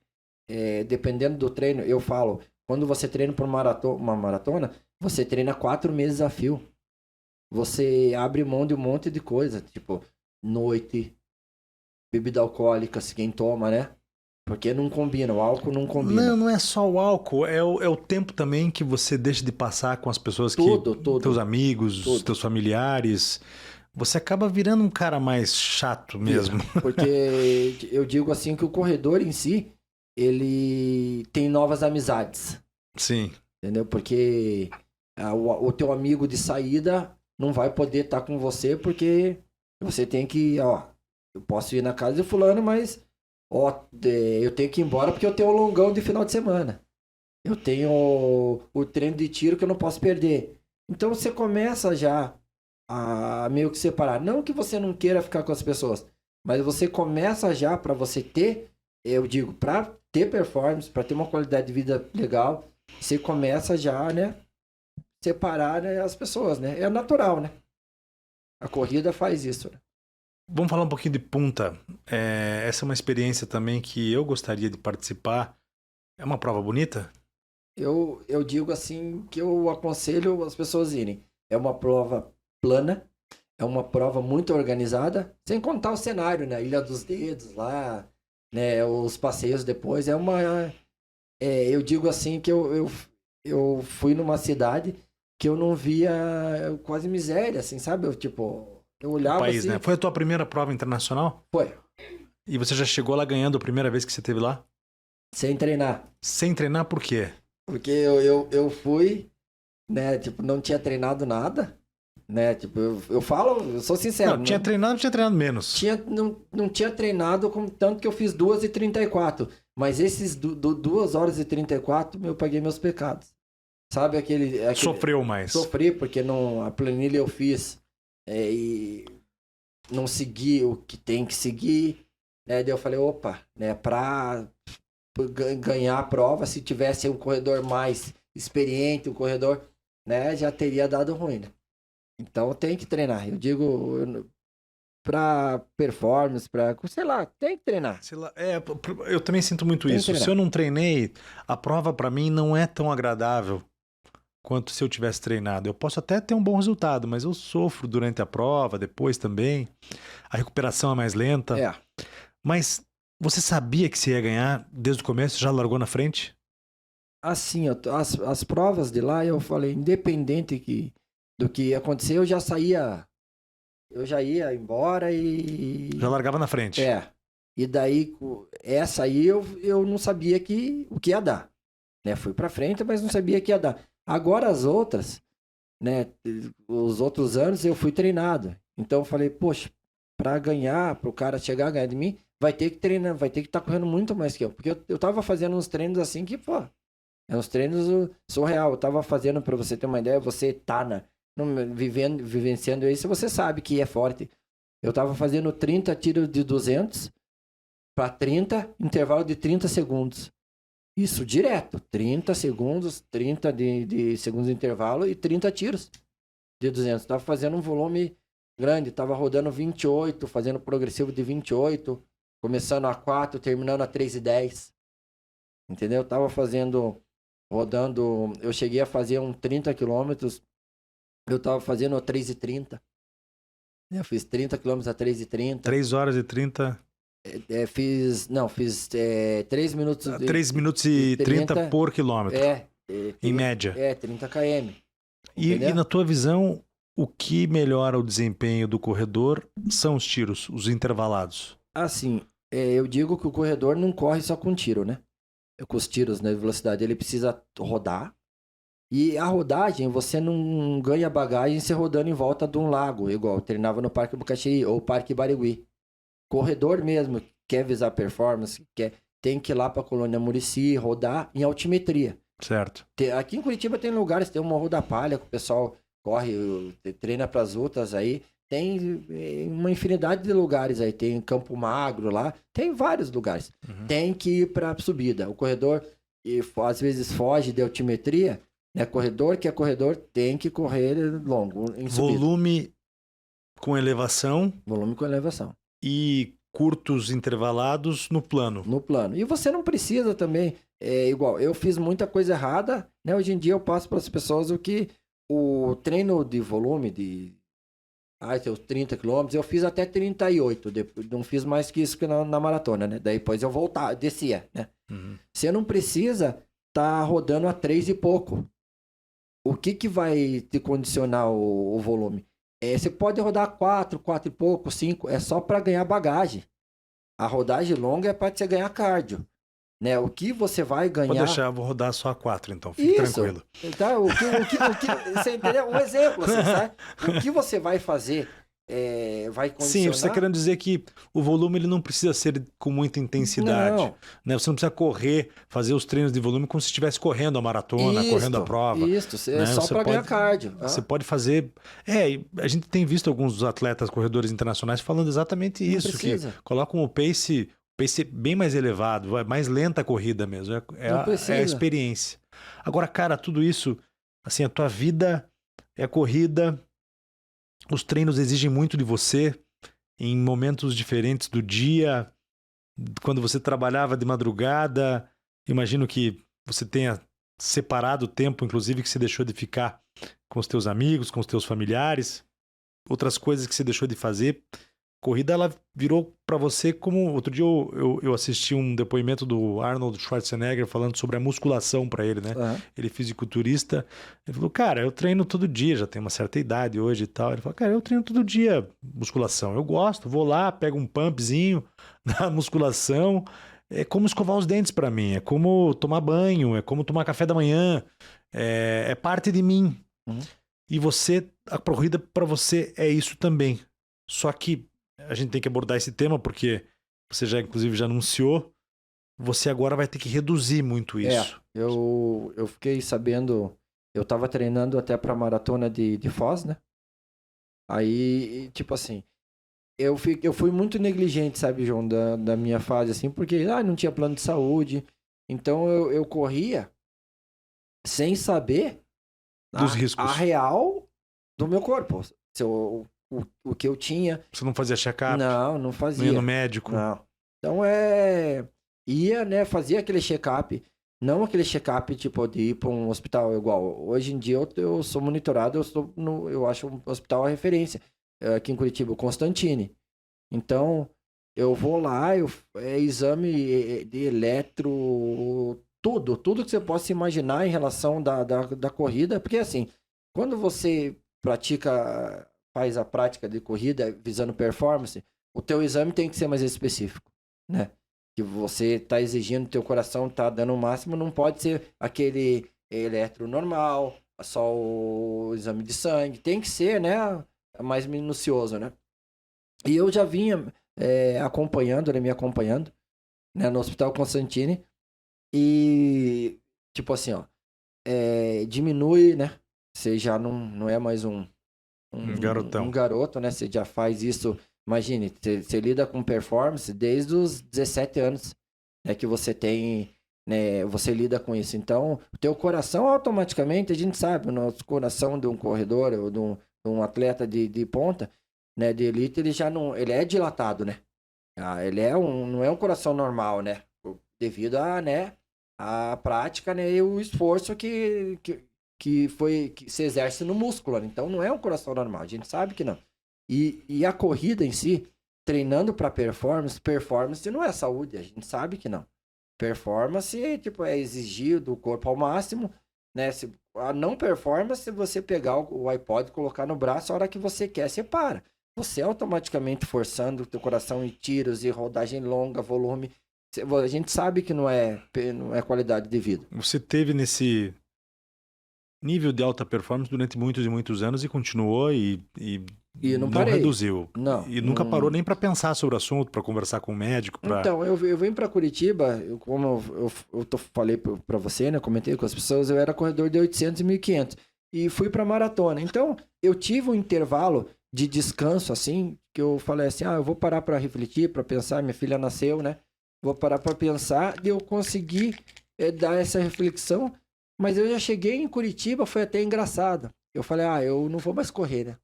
Dependendo do treino, eu falo, quando você treina por uma maratona, você treina 4 meses a fio. você abre mão de um monte de coisa, tipo, noite, bebida alcoólica, se quem toma, né? Porque não combina, o álcool não combina. Não é só o álcool, é o tempo também que você deixa de passar com as pessoas Tudo, teus amigos, tudo. teus familiares. Você acaba virando um cara mais chato mesmo. Porque eu digo assim que o corredor em si, ele tem novas amizades, Sim. entendeu? Porque o teu amigo de saída não vai poder estar com você porque você tem que, ó, eu posso ir na casa de fulano, mas ó, eu tenho que ir embora porque eu tenho um longão de final de semana. Eu tenho o treino de tiro que eu não posso perder. Então você começa já a meio que separar. Não que você não queira ficar com as pessoas, mas você começa já para você ter, eu digo, para ter performance, para ter uma qualidade de vida legal, você começa já, né, separar, né, as pessoas, né? É natural, né? A corrida faz isso, né? Vamos falar um pouquinho de punta. Essa é uma experiência também que eu gostaria de participar. É uma prova bonita? Eu digo assim que eu aconselho as pessoas irem. É uma prova plana, é uma prova muito organizada, sem contar o cenário, né? Ilha dos Dedos lá, né? Os passeios depois. Eu digo assim que eu fui numa cidade que eu não via quase miséria, assim, sabe? Eu O olhava país, assim, né? Foi a tua primeira prova internacional? foi, E você já chegou lá ganhando a primeira vez que você esteve lá? sem treinar. Sem treinar por quê? Porque eu fui, né? Tipo, não tinha treinado nada, né? Tipo, eu falo, eu sou sincero. Não, tinha treinado menos. Não tinha treinado com tanto que eu fiz 2h34. Mas esses 2h34, eu paguei meus pecados. Sabe aquele Sofreu mais. sofri porque não, a planilha eu fiz e não segui o que tem que seguir. Né? Daí eu falei, opa, né? Pra ganhar a prova, se tivesse um corredor mais experiente, um corredor, né? Já teria dado ruim, né? Então tem que treinar. Eu digo, pra performance, sei lá, tem que treinar. Sei lá, eu também sinto muito Tem que isso. treinar. Se eu não treinei, a prova pra mim não é tão agradável quanto se eu tivesse treinado. Eu posso até ter um bom resultado, mas eu sofro durante a prova, depois também. A recuperação é mais lenta. É. Mas você sabia que você ia ganhar desde o começo? Já largou na frente? Assim, as provas de lá, eu falei, independente do que acontecer, eu já ia embora e... Já largava na frente. E daí, essa aí eu não sabia o que ia dar. Né? Fui pra frente, mas não sabia que ia dar. Agora as outras, né? Os outros anos eu fui treinado. Então eu falei, poxa, pra ganhar, pro cara chegar a ganhar de mim, vai ter que treinar, vai ter que estar correndo muito mais que eu. Porque eu tava fazendo uns treinos assim que, pô, é uns treinos surreal. Eu tava fazendo, pra você ter uma ideia, você tá vivenciando isso, você sabe que é forte. Eu tava fazendo 30 tiros de 200 para 30, intervalo de 30 segundos. Isso direto. 30 segundos, 30 de segundos de intervalo e 30 tiros de 200. Tava fazendo um volume grande. Tava rodando 28, fazendo progressivo de 28, começando a 4, terminando a 3:10. Entendeu? Tava rodando. Eu cheguei a fazer 30 quilômetros. Eu tava fazendo a 3:30. Eu fiz 30 quilômetros a 3:30. 3 horas e 30. Fiz 3 minutos... 3 minutos e 30 por quilômetro. Em média. 30 km. E na tua visão, o que melhora o desempenho do corredor são os tiros, os intervalados? Assim, eu digo que o corredor não corre só com tiro, né? Com os tiros, né, de velocidade. Ele precisa rodar. E a rodagem, você não ganha bagagem se rodando em volta de um lago, igual eu treinava no Parque Bucaxiri ou Parque Barigui. Corredor mesmo, quer visar performance, tem que ir lá para a Colônia Murici, rodar em altimetria. Certo. Aqui em Curitiba tem lugares, tem o Morro da Palha, que o pessoal corre, treina para as outras aí. Tem uma infinidade de lugares aí. Tem Campo Magro lá, tem vários lugares. Uhum. Tem que ir para subida. O corredor, às vezes, foge de altimetria, né? Corredor que é corredor tem que correr longo, em subida. Volume com elevação. Volume com elevação. E curtos intervalados no plano. No plano. E você não precisa também, igual, eu fiz muita coisa errada, né? Hoje em dia eu passo para as pessoas o treino de volume, de Teus 30 quilômetros, eu fiz até 38, depois, não fiz mais que isso que na maratona, né? Daí depois eu voltava, descia, né? Uhum. Você não precisa tá rodando a 3 e pouco. O que vai te condicionar o volume? Você pode rodar 4 e pouco, 5, é só para ganhar bagagem. A rodagem longa é para você ganhar cardio. Né? O que você vai ganhar... Pode deixar, vou rodar só a 4, então. Fique tranquilo. Tá? Você entendeu? Um exemplo, assim, sabe? O que você vai fazer vai condicionar... Sim, você está querendo dizer que o volume ele não precisa ser com muita intensidade. Não. Né? Você não precisa correr, fazer os treinos de volume como se estivesse correndo a maratona, correndo a prova. Isso, né? só para ganhar cardio. Você pode fazer... A gente tem visto alguns atletas, corredores internacionais falando exatamente Não isso, precisa. que colocam o pace bem mais elevado, mais lenta a corrida mesmo. É a experiência. Agora, cara, tudo isso, assim, a tua vida é corrida, os treinos exigem muito de você em momentos diferentes do dia. Quando você trabalhava de madrugada, imagino que você tenha separado o tempo, inclusive, que você deixou de ficar com os teus amigos, com os teus familiares, outras coisas que você deixou de fazer. Corrida, ela virou para você como... Outro dia eu assisti um depoimento do Arnold Schwarzenegger falando sobre a musculação para ele, né? Uhum. Ele é fisiculturista. Ele falou, cara, eu treino todo dia, já tenho uma certa idade hoje e tal. Ele falou, cara, eu treino todo dia musculação. Eu gosto, vou lá, pego um pumpzinho na musculação. É como escovar os dentes para mim, é como tomar banho, é como tomar café da manhã. É parte de mim. Uhum. E a corrida para você é isso também. Só que a gente tem que abordar esse tema porque você inclusive já anunciou, você agora vai ter que reduzir muito isso. Eu fiquei sabendo, eu tava treinando até pra maratona de Foz, né? Aí, tipo assim, eu fui muito negligente, sabe, João, da minha fase, assim, porque não tinha plano de saúde, então eu corria sem saber dos riscos. A real do meu corpo. O que eu tinha. Você não fazia check-up? Não fazia. Não ia no médico? Não. Então ia, né, fazia aquele check-up. Não aquele check-up tipo de ir para um hospital igual. Hoje em dia eu sou monitorado, eu acho um hospital a referência. Aqui em Curitiba, o Constantini. Então, eu vou lá, exame de eletro, tudo que você possa imaginar em relação da corrida. Porque assim, quando você faz a prática de corrida visando performance, o teu exame tem que ser mais específico, né? Que você está exigindo, teu coração está dando o máximo, não pode ser aquele eletro normal, só o exame de sangue, tem que ser, né, mais minucioso, né? E eu já vinha me acompanhando, né, no Hospital Constantini, e tipo assim, ó, diminui, né? Você já não é mais um garoto, né? Você já faz isso. Imagine, você lida com performance desde os 17 anos, né? Que você tem, né? Você lida com isso. Então, o teu coração automaticamente, a gente sabe, o nosso coração de um corredor ou de um atleta de ponta, né? De elite, ele é dilatado, né? Ele não é um coração normal, né? Devido a prática, né? E o esforço que se exerce no músculo. Então não é um coração normal, a gente sabe que não. E a corrida em si, treinando para performance não é saúde, a gente sabe que não. Performance, tipo, é exigir do corpo ao máximo, né? A não performance, você pegar o iPod, colocar no braço, a hora que você quer, você para. Você automaticamente forçando o teu coração em tiros e rodagem longa, volume. A gente sabe que não é qualidade de vida. Você teve nesse nível de alta performance durante muitos e muitos anos e continuou e não reduziu. Não. E nunca parou nem para pensar sobre o assunto, para conversar com o médico. Então, eu vim para Curitiba, como eu falei para você, né? Comentei com as pessoas, eu era corredor de 800 e 1.500 e fui para maratona. Então, eu tive um intervalo de descanso, assim, que eu falei assim, eu vou parar para refletir, para pensar, minha filha nasceu, né? Vou parar para pensar e eu consegui dar essa reflexão. Mas eu já cheguei em Curitiba, foi até engraçado. Eu falei, eu não vou mais correr, né?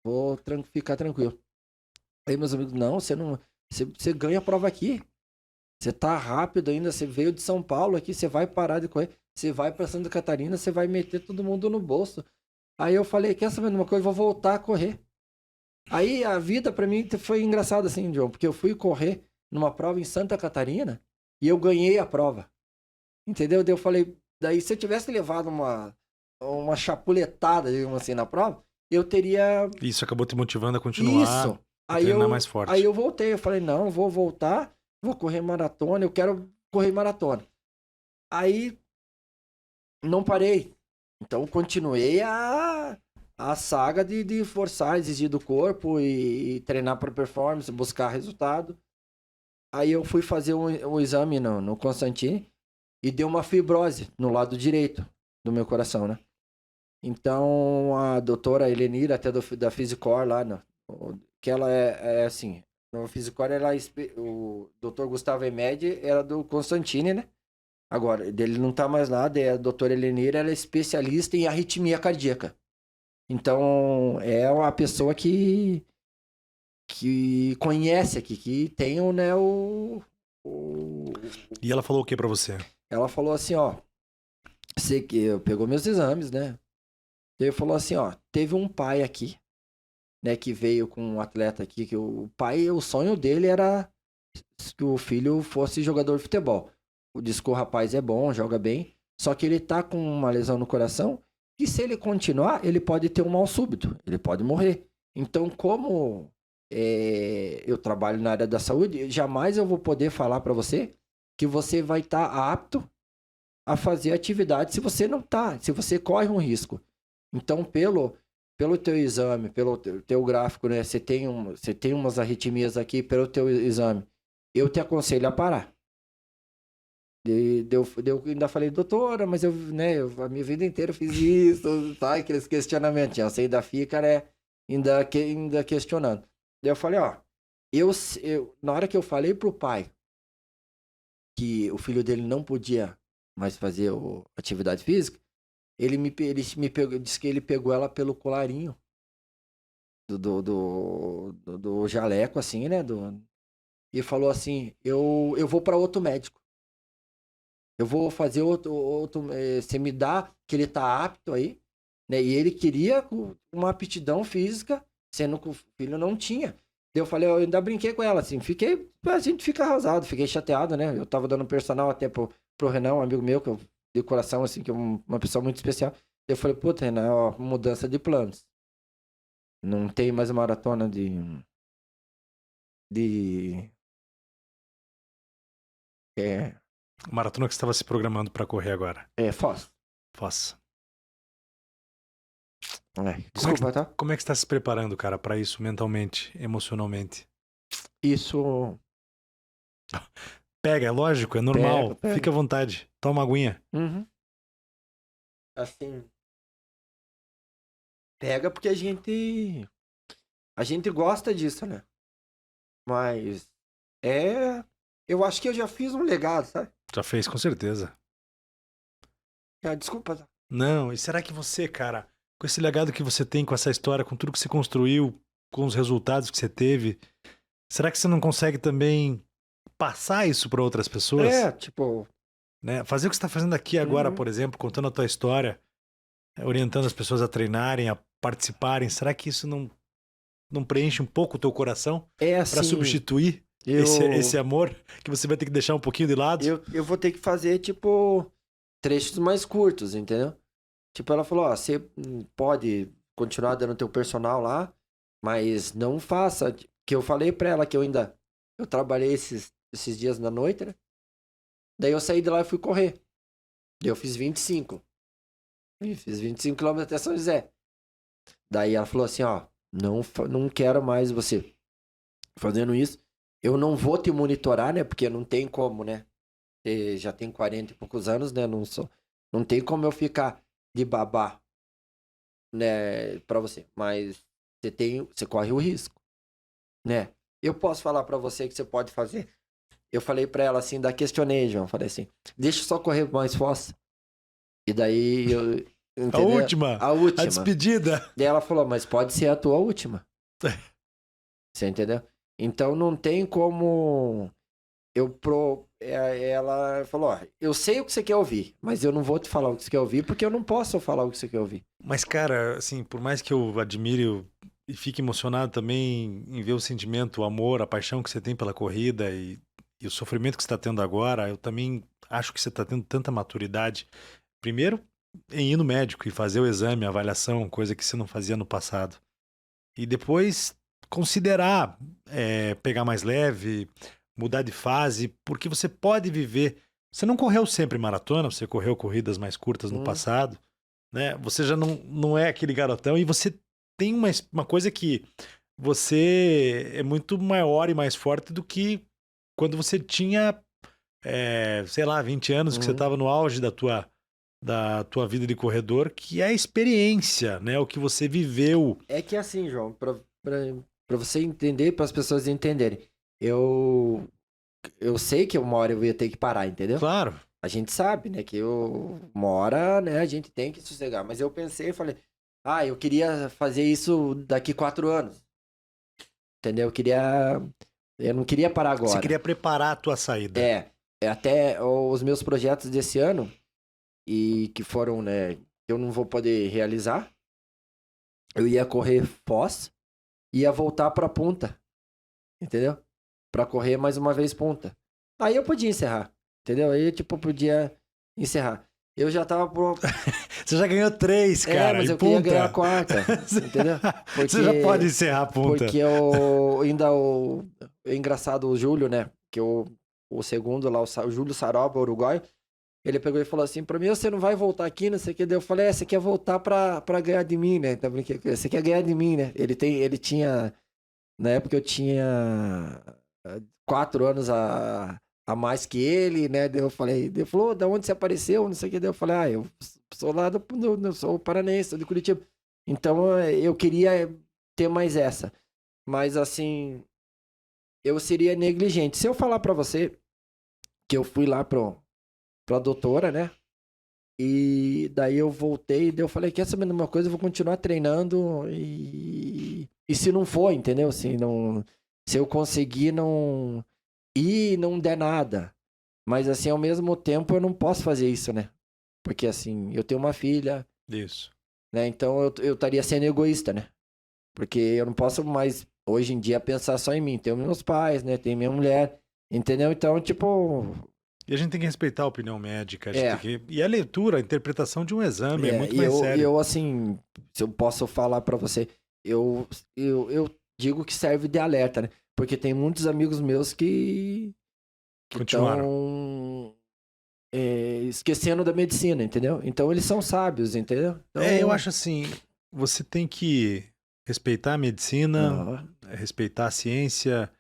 Vou ficar tranquilo. Aí meus amigos, não, você ganha a prova aqui. Você tá rápido ainda, você veio de São Paulo aqui, você vai parar de correr. Você vai para Santa Catarina, você vai meter todo mundo no bolso. Aí eu falei, quer saber de uma coisa? Vou voltar a correr. Aí a vida pra mim foi engraçada assim, João, porque eu fui correr numa prova em Santa Catarina e eu ganhei a prova. Entendeu? Daí eu falei, daí se eu tivesse levado uma chapuletada, digamos assim, na prova, eu teria Isso acabou te motivando a continuar, isso. a Aí treinar eu, mais forte. aí eu voltei, eu falei, não, vou voltar, vou correr maratona, eu quero correr maratona. Aí não parei. Então continuei a saga de forçar, exigir do corpo e treinar para performance, buscar resultado. Aí eu fui fazer um exame no Constantine e deu uma fibrose no lado direito do meu coração, né? Então a doutora Helenira, até da Physicor lá, que ela é assim, no Physicor o doutor Gustavo Emed era do Constantine, né? Agora, ele não tá mais lá, daí a doutora Helenira, ela é especialista em arritmia cardíaca. Então, é uma pessoa que conhece aqui, que tem né, o... E ela falou o que pra você? Ela falou assim, ó, você que pegou meus exames, né? Ele falou assim, ó, teve um pai aqui, né, que veio com um atleta aqui, que o pai, o sonho dele era que o filho fosse jogador de futebol. Diz que o rapaz é bom, joga bem, só que ele tá com uma lesão no coração e se ele continuar, ele pode ter um mal súbito, ele pode morrer. Então, como eu trabalho na área da saúde, jamais eu vou poder falar para você que você vai estar apto a fazer atividade se você não tá, se você corre um risco. Então, pelo teu exame, pelo teu gráfico, né? Você tem umas arritmias aqui pelo teu exame. Eu te aconselho a parar. Eu ainda falei, doutora, mas a minha vida inteira eu fiz isso, tá? Aqueles questionamentos. Você ainda fica, né? Ainda questionando. Daí eu falei, ó, na hora que eu falei pro pai que o filho dele não podia mais fazer atividade física, ele me pegou, disse que ele pegou ela pelo colarinho do jaleco, assim, né? E falou assim, eu vou para outro médico. Eu vou fazer outro você me dá que ele tá apto aí, né? E ele queria uma aptidão física, sendo que o filho não tinha. Daí eu falei, eu ainda brinquei com ela, assim, a gente fica arrasado, fiquei chateado, né? Eu tava dando personal até pro Renan, um amigo meu, que eu de coração, assim, que é uma pessoa muito especial. Eu falei, puta, Renan, ó, mudança de planos. Não tem mais maratona de é, Maratona que você estava se programando pra correr agora. Foz. Faça. Desculpa, tá? Como é que você tá se preparando, cara, pra isso mentalmente, emocionalmente? Isso Pega, é lógico, é normal. pega. Fica à vontade. Toma uma aguinha. Uhum. Assim, pega porque a gente gosta disso, né? Mas eu acho que eu já fiz um legado, sabe? Já fez, com certeza. Desculpa, tá? Não, e será que você, cara, com esse legado que você tem, com essa história, com tudo que você construiu, com os resultados que você teve, será que você não consegue também passar isso para outras pessoas? Tipo, Né? Fazer o que você está fazendo aqui agora, por exemplo, contando a tua história, orientando as pessoas a treinarem, a participarem. Será que isso não preenche um pouco o teu coração para assim, substituir esse amor que você vai ter que deixar um pouquinho de lado? eu vou ter que fazer, tipo, trechos mais curtos, entendeu? Tipo, ela falou, ó, você pode continuar dando teu personal lá, mas não faça. Que eu falei pra ela que eu trabalhei esses dias na noite, né? Daí eu saí de lá e fui correr. Daí eu fiz 25. Fiz 25 quilômetros até São José. Daí ela falou assim, ó, não quero mais você fazendo isso. Eu não vou te monitorar, né? Porque não tem como, né? Você já tem 40 e poucos anos, né? Não tem como eu ficar de babá, né, pra você. Mas você corre o risco, né? Eu posso falar pra você que você pode fazer. Eu falei pra ela assim, questionei, João. Falei assim, deixa eu só correr mais força. E daí entendeu? A última, a despedida. Daí ela falou, mas pode ser a tua última. Você entendeu? Então não tem como ela falou, ó, eu sei o que você quer ouvir, mas eu não vou te falar o que você quer ouvir, porque eu não posso falar o que você quer ouvir. Mas, cara, assim, por mais que eu admire e fica emocionado também em ver o sentimento, o amor, a paixão que você tem pela corrida e o sofrimento que você está tendo agora. Eu também acho que você está tendo tanta maturidade. Primeiro, em ir no médico e fazer o exame, a avaliação, coisa que você não fazia no passado. E depois considerar pegar mais leve, mudar de fase, porque você pode viver. Você não correu sempre maratona, você correu corridas mais curtas no passado, né? Você já não é aquele garotão e você tem uma coisa que você é muito maior e mais forte do que quando você tinha, sei lá, 20 anos, que você estava no auge da tua vida de corredor, que é a experiência, né? O que você viveu. É que assim, João, pra você entender, para as pessoas entenderem, eu sei que uma hora eu ia ter que parar, entendeu? Claro. A gente sabe, né, que uma hora, né, a gente tem que sossegar. Mas eu pensei e falei, eu queria fazer isso daqui 4 anos. Entendeu? Eu não queria parar agora. Você queria preparar a tua saída. Até os meus projetos desse ano, e que foram, né, eu não vou poder realizar. Eu ia correr Foz, ia voltar pra Punta, entendeu? Pra correr mais uma vez Punta. Aí eu podia encerrar, entendeu? Aí, tipo, podia encerrar. Eu já tava pro... Você já ganhou 3, cara. mas eu Punta. queria ganhar a 4ª, entendeu? Porque... Você já pode encerrar a Punta. Porque é engraçado, o Júlio, né? Que o segundo lá, o Júlio Saroba, uruguaio, ele pegou e falou assim pra mim, você não vai voltar aqui, não sei o que. Daí eu falei, você quer voltar pra ganhar de mim, né? Você quer ganhar de mim, né? Ele tinha... Na época eu tinha 4 anos a mais que ele, né? Daí eu falei, ele falou, da onde você apareceu? Não sei o que. Daí eu falei, eu sou lá eu sou paranense, sou de Curitiba. Então eu queria ter mais essa. Mas assim, eu seria negligente. Se eu falar pra você que eu fui lá pra doutora, né? E daí eu voltei, daí eu falei, quer saber de uma coisa? Eu vou continuar treinando e se não for, entendeu? Se eu conseguir não ir, não der nada. Mas assim, ao mesmo tempo, eu não posso fazer isso, né? Porque assim, eu tenho uma filha. Isso. Né? Então eu estaria sendo egoísta, né? Porque eu não posso mais, hoje em dia, pensar só em mim. Tenho meus pais, né? Tenho minha mulher, entendeu? Então, tipo... E a gente tem que respeitar a opinião médica. E a leitura, a interpretação de um exame é muito mais sério. E eu, assim, se eu posso falar pra você, eu digo que serve de alerta, né? Porque tem muitos amigos meus que estão esquecendo da medicina, entendeu? Então eles são sábios, entendeu? Então, eu acho assim, você tem que respeitar a medicina, respeitar a ciência,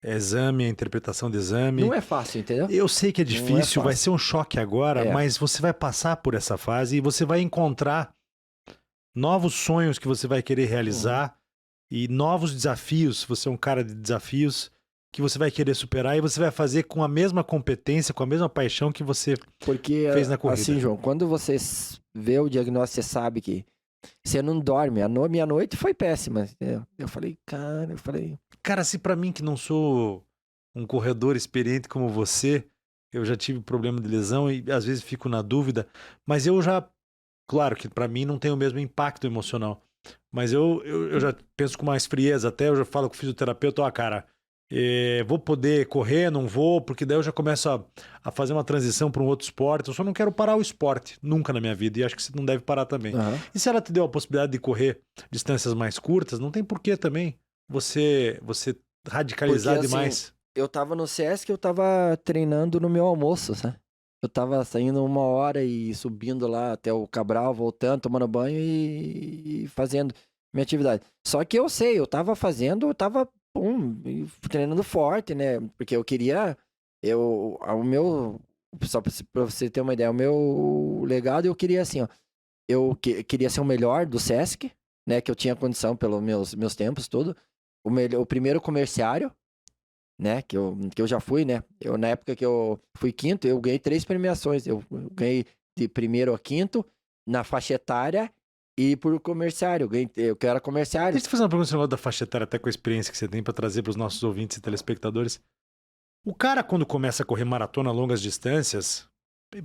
exame, a interpretação do exame. Não é fácil, entendeu? Eu sei que é difícil, vai ser um choque agora, mas você vai passar por essa fase e você vai encontrar novos sonhos que você vai querer realizar e novos desafios. Você é um cara de desafios que você vai querer superar e você vai fazer com a mesma competência, com a mesma paixão que você fez na corrida. Assim, João, quando você vê o diagnóstico, você sabe que você não dorme. Minha noite foi péssima. Eu falei, Cara, se pra mim que não sou um corredor experiente como você, eu já tive problema de lesão e às vezes fico na dúvida, mas eu já, claro que pra mim não tem o mesmo impacto emocional, mas eu já penso com mais frieza, até eu já falo com o fisioterapeuta, cara, vou poder correr, não vou, porque daí eu já começo a fazer uma transição para um outro esporte. Eu só não quero parar o esporte, nunca na minha vida, e acho que você não deve parar também. E se ela te deu a possibilidade de correr distâncias mais curtas, não tem porquê também você radicalizar porque, demais. Assim, eu tava no Sesc, eu tava treinando no meu almoço, sabe? Eu tava saindo 1 hora e subindo lá até o Cabral, voltando, tomando banho e fazendo minha atividade. Só que eu sei, eu tava treinando forte, né? Porque eu queria, só pra você ter uma ideia, o meu legado eu queria assim, ó, eu queria ser o melhor do Sesc, né? Que eu tinha condição pelos meus tempos, tudo. O primeiro comerciário, né? Que eu já fui, né? Na época que eu fui quinto, eu ganhei 3 premiações. Eu ganhei de primeiro a quinto, na faixa etária e por comerciário. Eu que era comerciário. Deixa eu te fazer uma pergunta sobre da faixa etária, até com a experiência que você tem para trazer para os nossos ouvintes e telespectadores. O cara, quando começa a correr maratona, longas distâncias,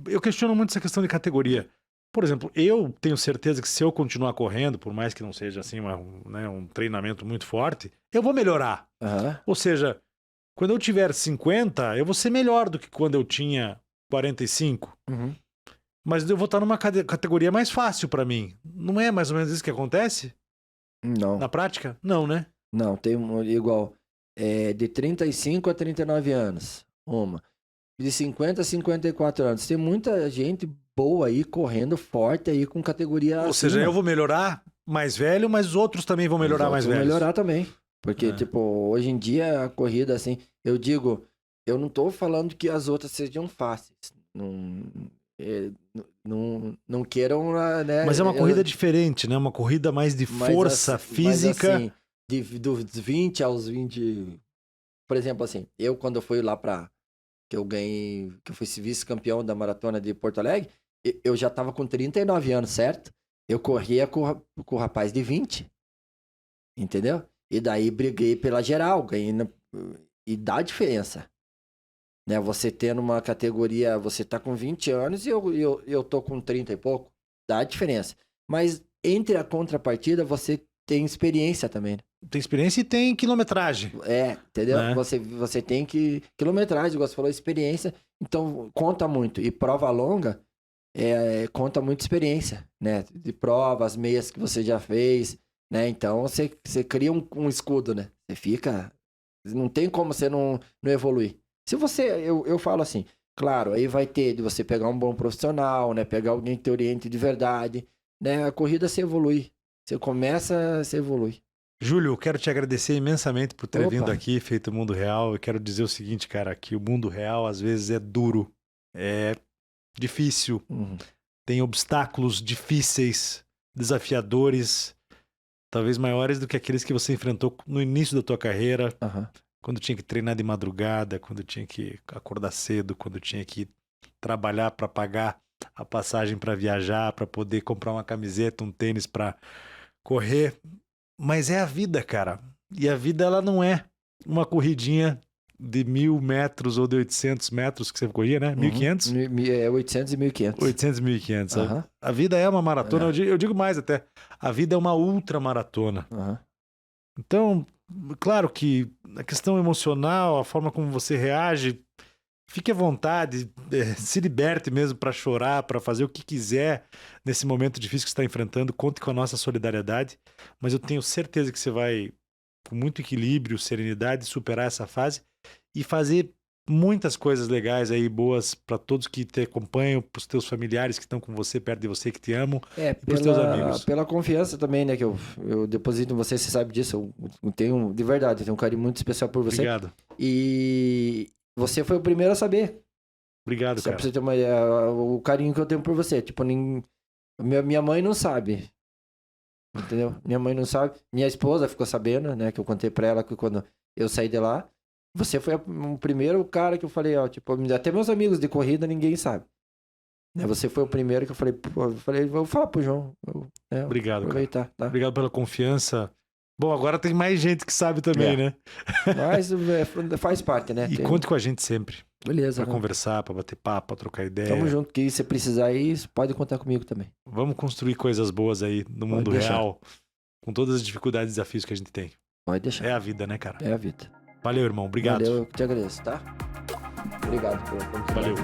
eu questiono muito essa questão de categoria. Por exemplo, eu tenho certeza que se eu continuar correndo, por mais que não seja assim um treinamento muito forte, eu vou melhorar. Aham. Ou seja, quando eu tiver 50, eu vou ser melhor do que quando eu tinha 45. Uhum. Mas eu vou estar numa categoria mais fácil pra mim. Não é mais ou menos isso que acontece Não, na prática? Não, né? não, tem igual. De 35 a 39 anos, uma. De 50 a 54 anos. Tem muita gente boa aí, correndo forte aí, com categoria Ou seja, eu vou melhorar mais velho, mas os outros também vão melhorar mais velhos. Vão melhorar também. Porque, tipo, hoje em dia, a corrida, assim, eu digo, eu não tô falando que as outras sejam fáceis. Não queiram, né? Mas é uma corrida diferente, né? Uma corrida mais de força física. Mas, assim, dos 20 aos 20... Por exemplo, assim, quando eu fui lá que eu fui vice-campeão da maratona de Porto Alegre, eu já tava com 39 anos, certo? Eu corria com o rapaz de 20, entendeu? E daí briguei pela geral, ganhei e dá diferença. Né? Você tendo uma categoria, você tá com 20 anos e eu tô com 30 e pouco, dá diferença. Mas entre a contrapartida, você tem experiência também, né? Tem experiência e tem quilometragem. Entendeu? Né? Você tem quilometragem, igual você falou, experiência, então conta muito. E prova longa, conta muito experiência, né? De provas, meias que você já fez, né? Então você cria um escudo, né? Você fica... Não tem como você não evoluir. Se você... Eu falo assim, claro, aí vai ter de você pegar um bom profissional, né? Pegar alguém que te oriente de verdade, né? A corrida se evolui. Você começa, você evolui. Júlio, eu quero te agradecer imensamente por ter Opa. vindo aqui, feito o Mundo Real. Eu quero dizer o seguinte, cara, que o mundo real às vezes é duro, é difícil, tem obstáculos difíceis, desafiadores, talvez maiores do que aqueles que você enfrentou no início da tua carreira, quando tinha que treinar de madrugada, quando tinha que acordar cedo, quando tinha que trabalhar para pagar a passagem para viajar, para poder comprar uma camiseta, um tênis para correr. Mas é a vida, cara. E a vida, ela não é uma corridinha de 1.000 metros ou de 800 metros que você corria, né? 1.500? 800 e 1.500. 800 e 1.500. A vida é uma maratona. Eu digo mais até. A vida é uma ultramaratona. Então, claro que a questão emocional, a forma como você reage, fique à vontade, se liberte mesmo para chorar, para fazer o que quiser nesse momento difícil que você está enfrentando. Conte com a nossa solidariedade, mas eu tenho certeza que você vai, com muito equilíbrio, serenidade, superar essa fase e fazer muitas coisas legais aí, boas para todos que te acompanham, para os teus familiares que estão com você, perto de você, que te amam, e para os teus amigos. Pela confiança também, né, que eu deposito em você, você sabe disso, eu tenho, de verdade, eu tenho um carinho muito especial por você. Obrigado. E você foi o primeiro a saber. Obrigado, Só cara. pra você ter uma ideia, o carinho que eu tenho por você. Tipo, minha mãe não sabe. Entendeu? Minha mãe não sabe. Minha esposa ficou sabendo, né? Que eu contei pra ela que quando eu saí de lá. Você foi o primeiro cara que eu falei, ó. Tipo, até meus amigos de corrida, ninguém sabe. Né? Você foi o primeiro que eu falei, vou falar pro João. Obrigado, aproveitar, cara. Tá? Obrigado pela confiança. Bom, agora tem mais gente que sabe também, né? Mas faz parte, né? E conte com a gente sempre. Beleza. Pra conversar, pra bater papo, pra trocar ideia. Tamo junto, que se precisar aí, pode contar comigo também. Vamos construir coisas boas aí no mundo real, com todas as dificuldades e desafios que a gente tem. Pode deixar. É a vida, né, cara? É a vida. Valeu, irmão. Obrigado. Valeu, eu que te agradeço, tá? Obrigado por Valeu.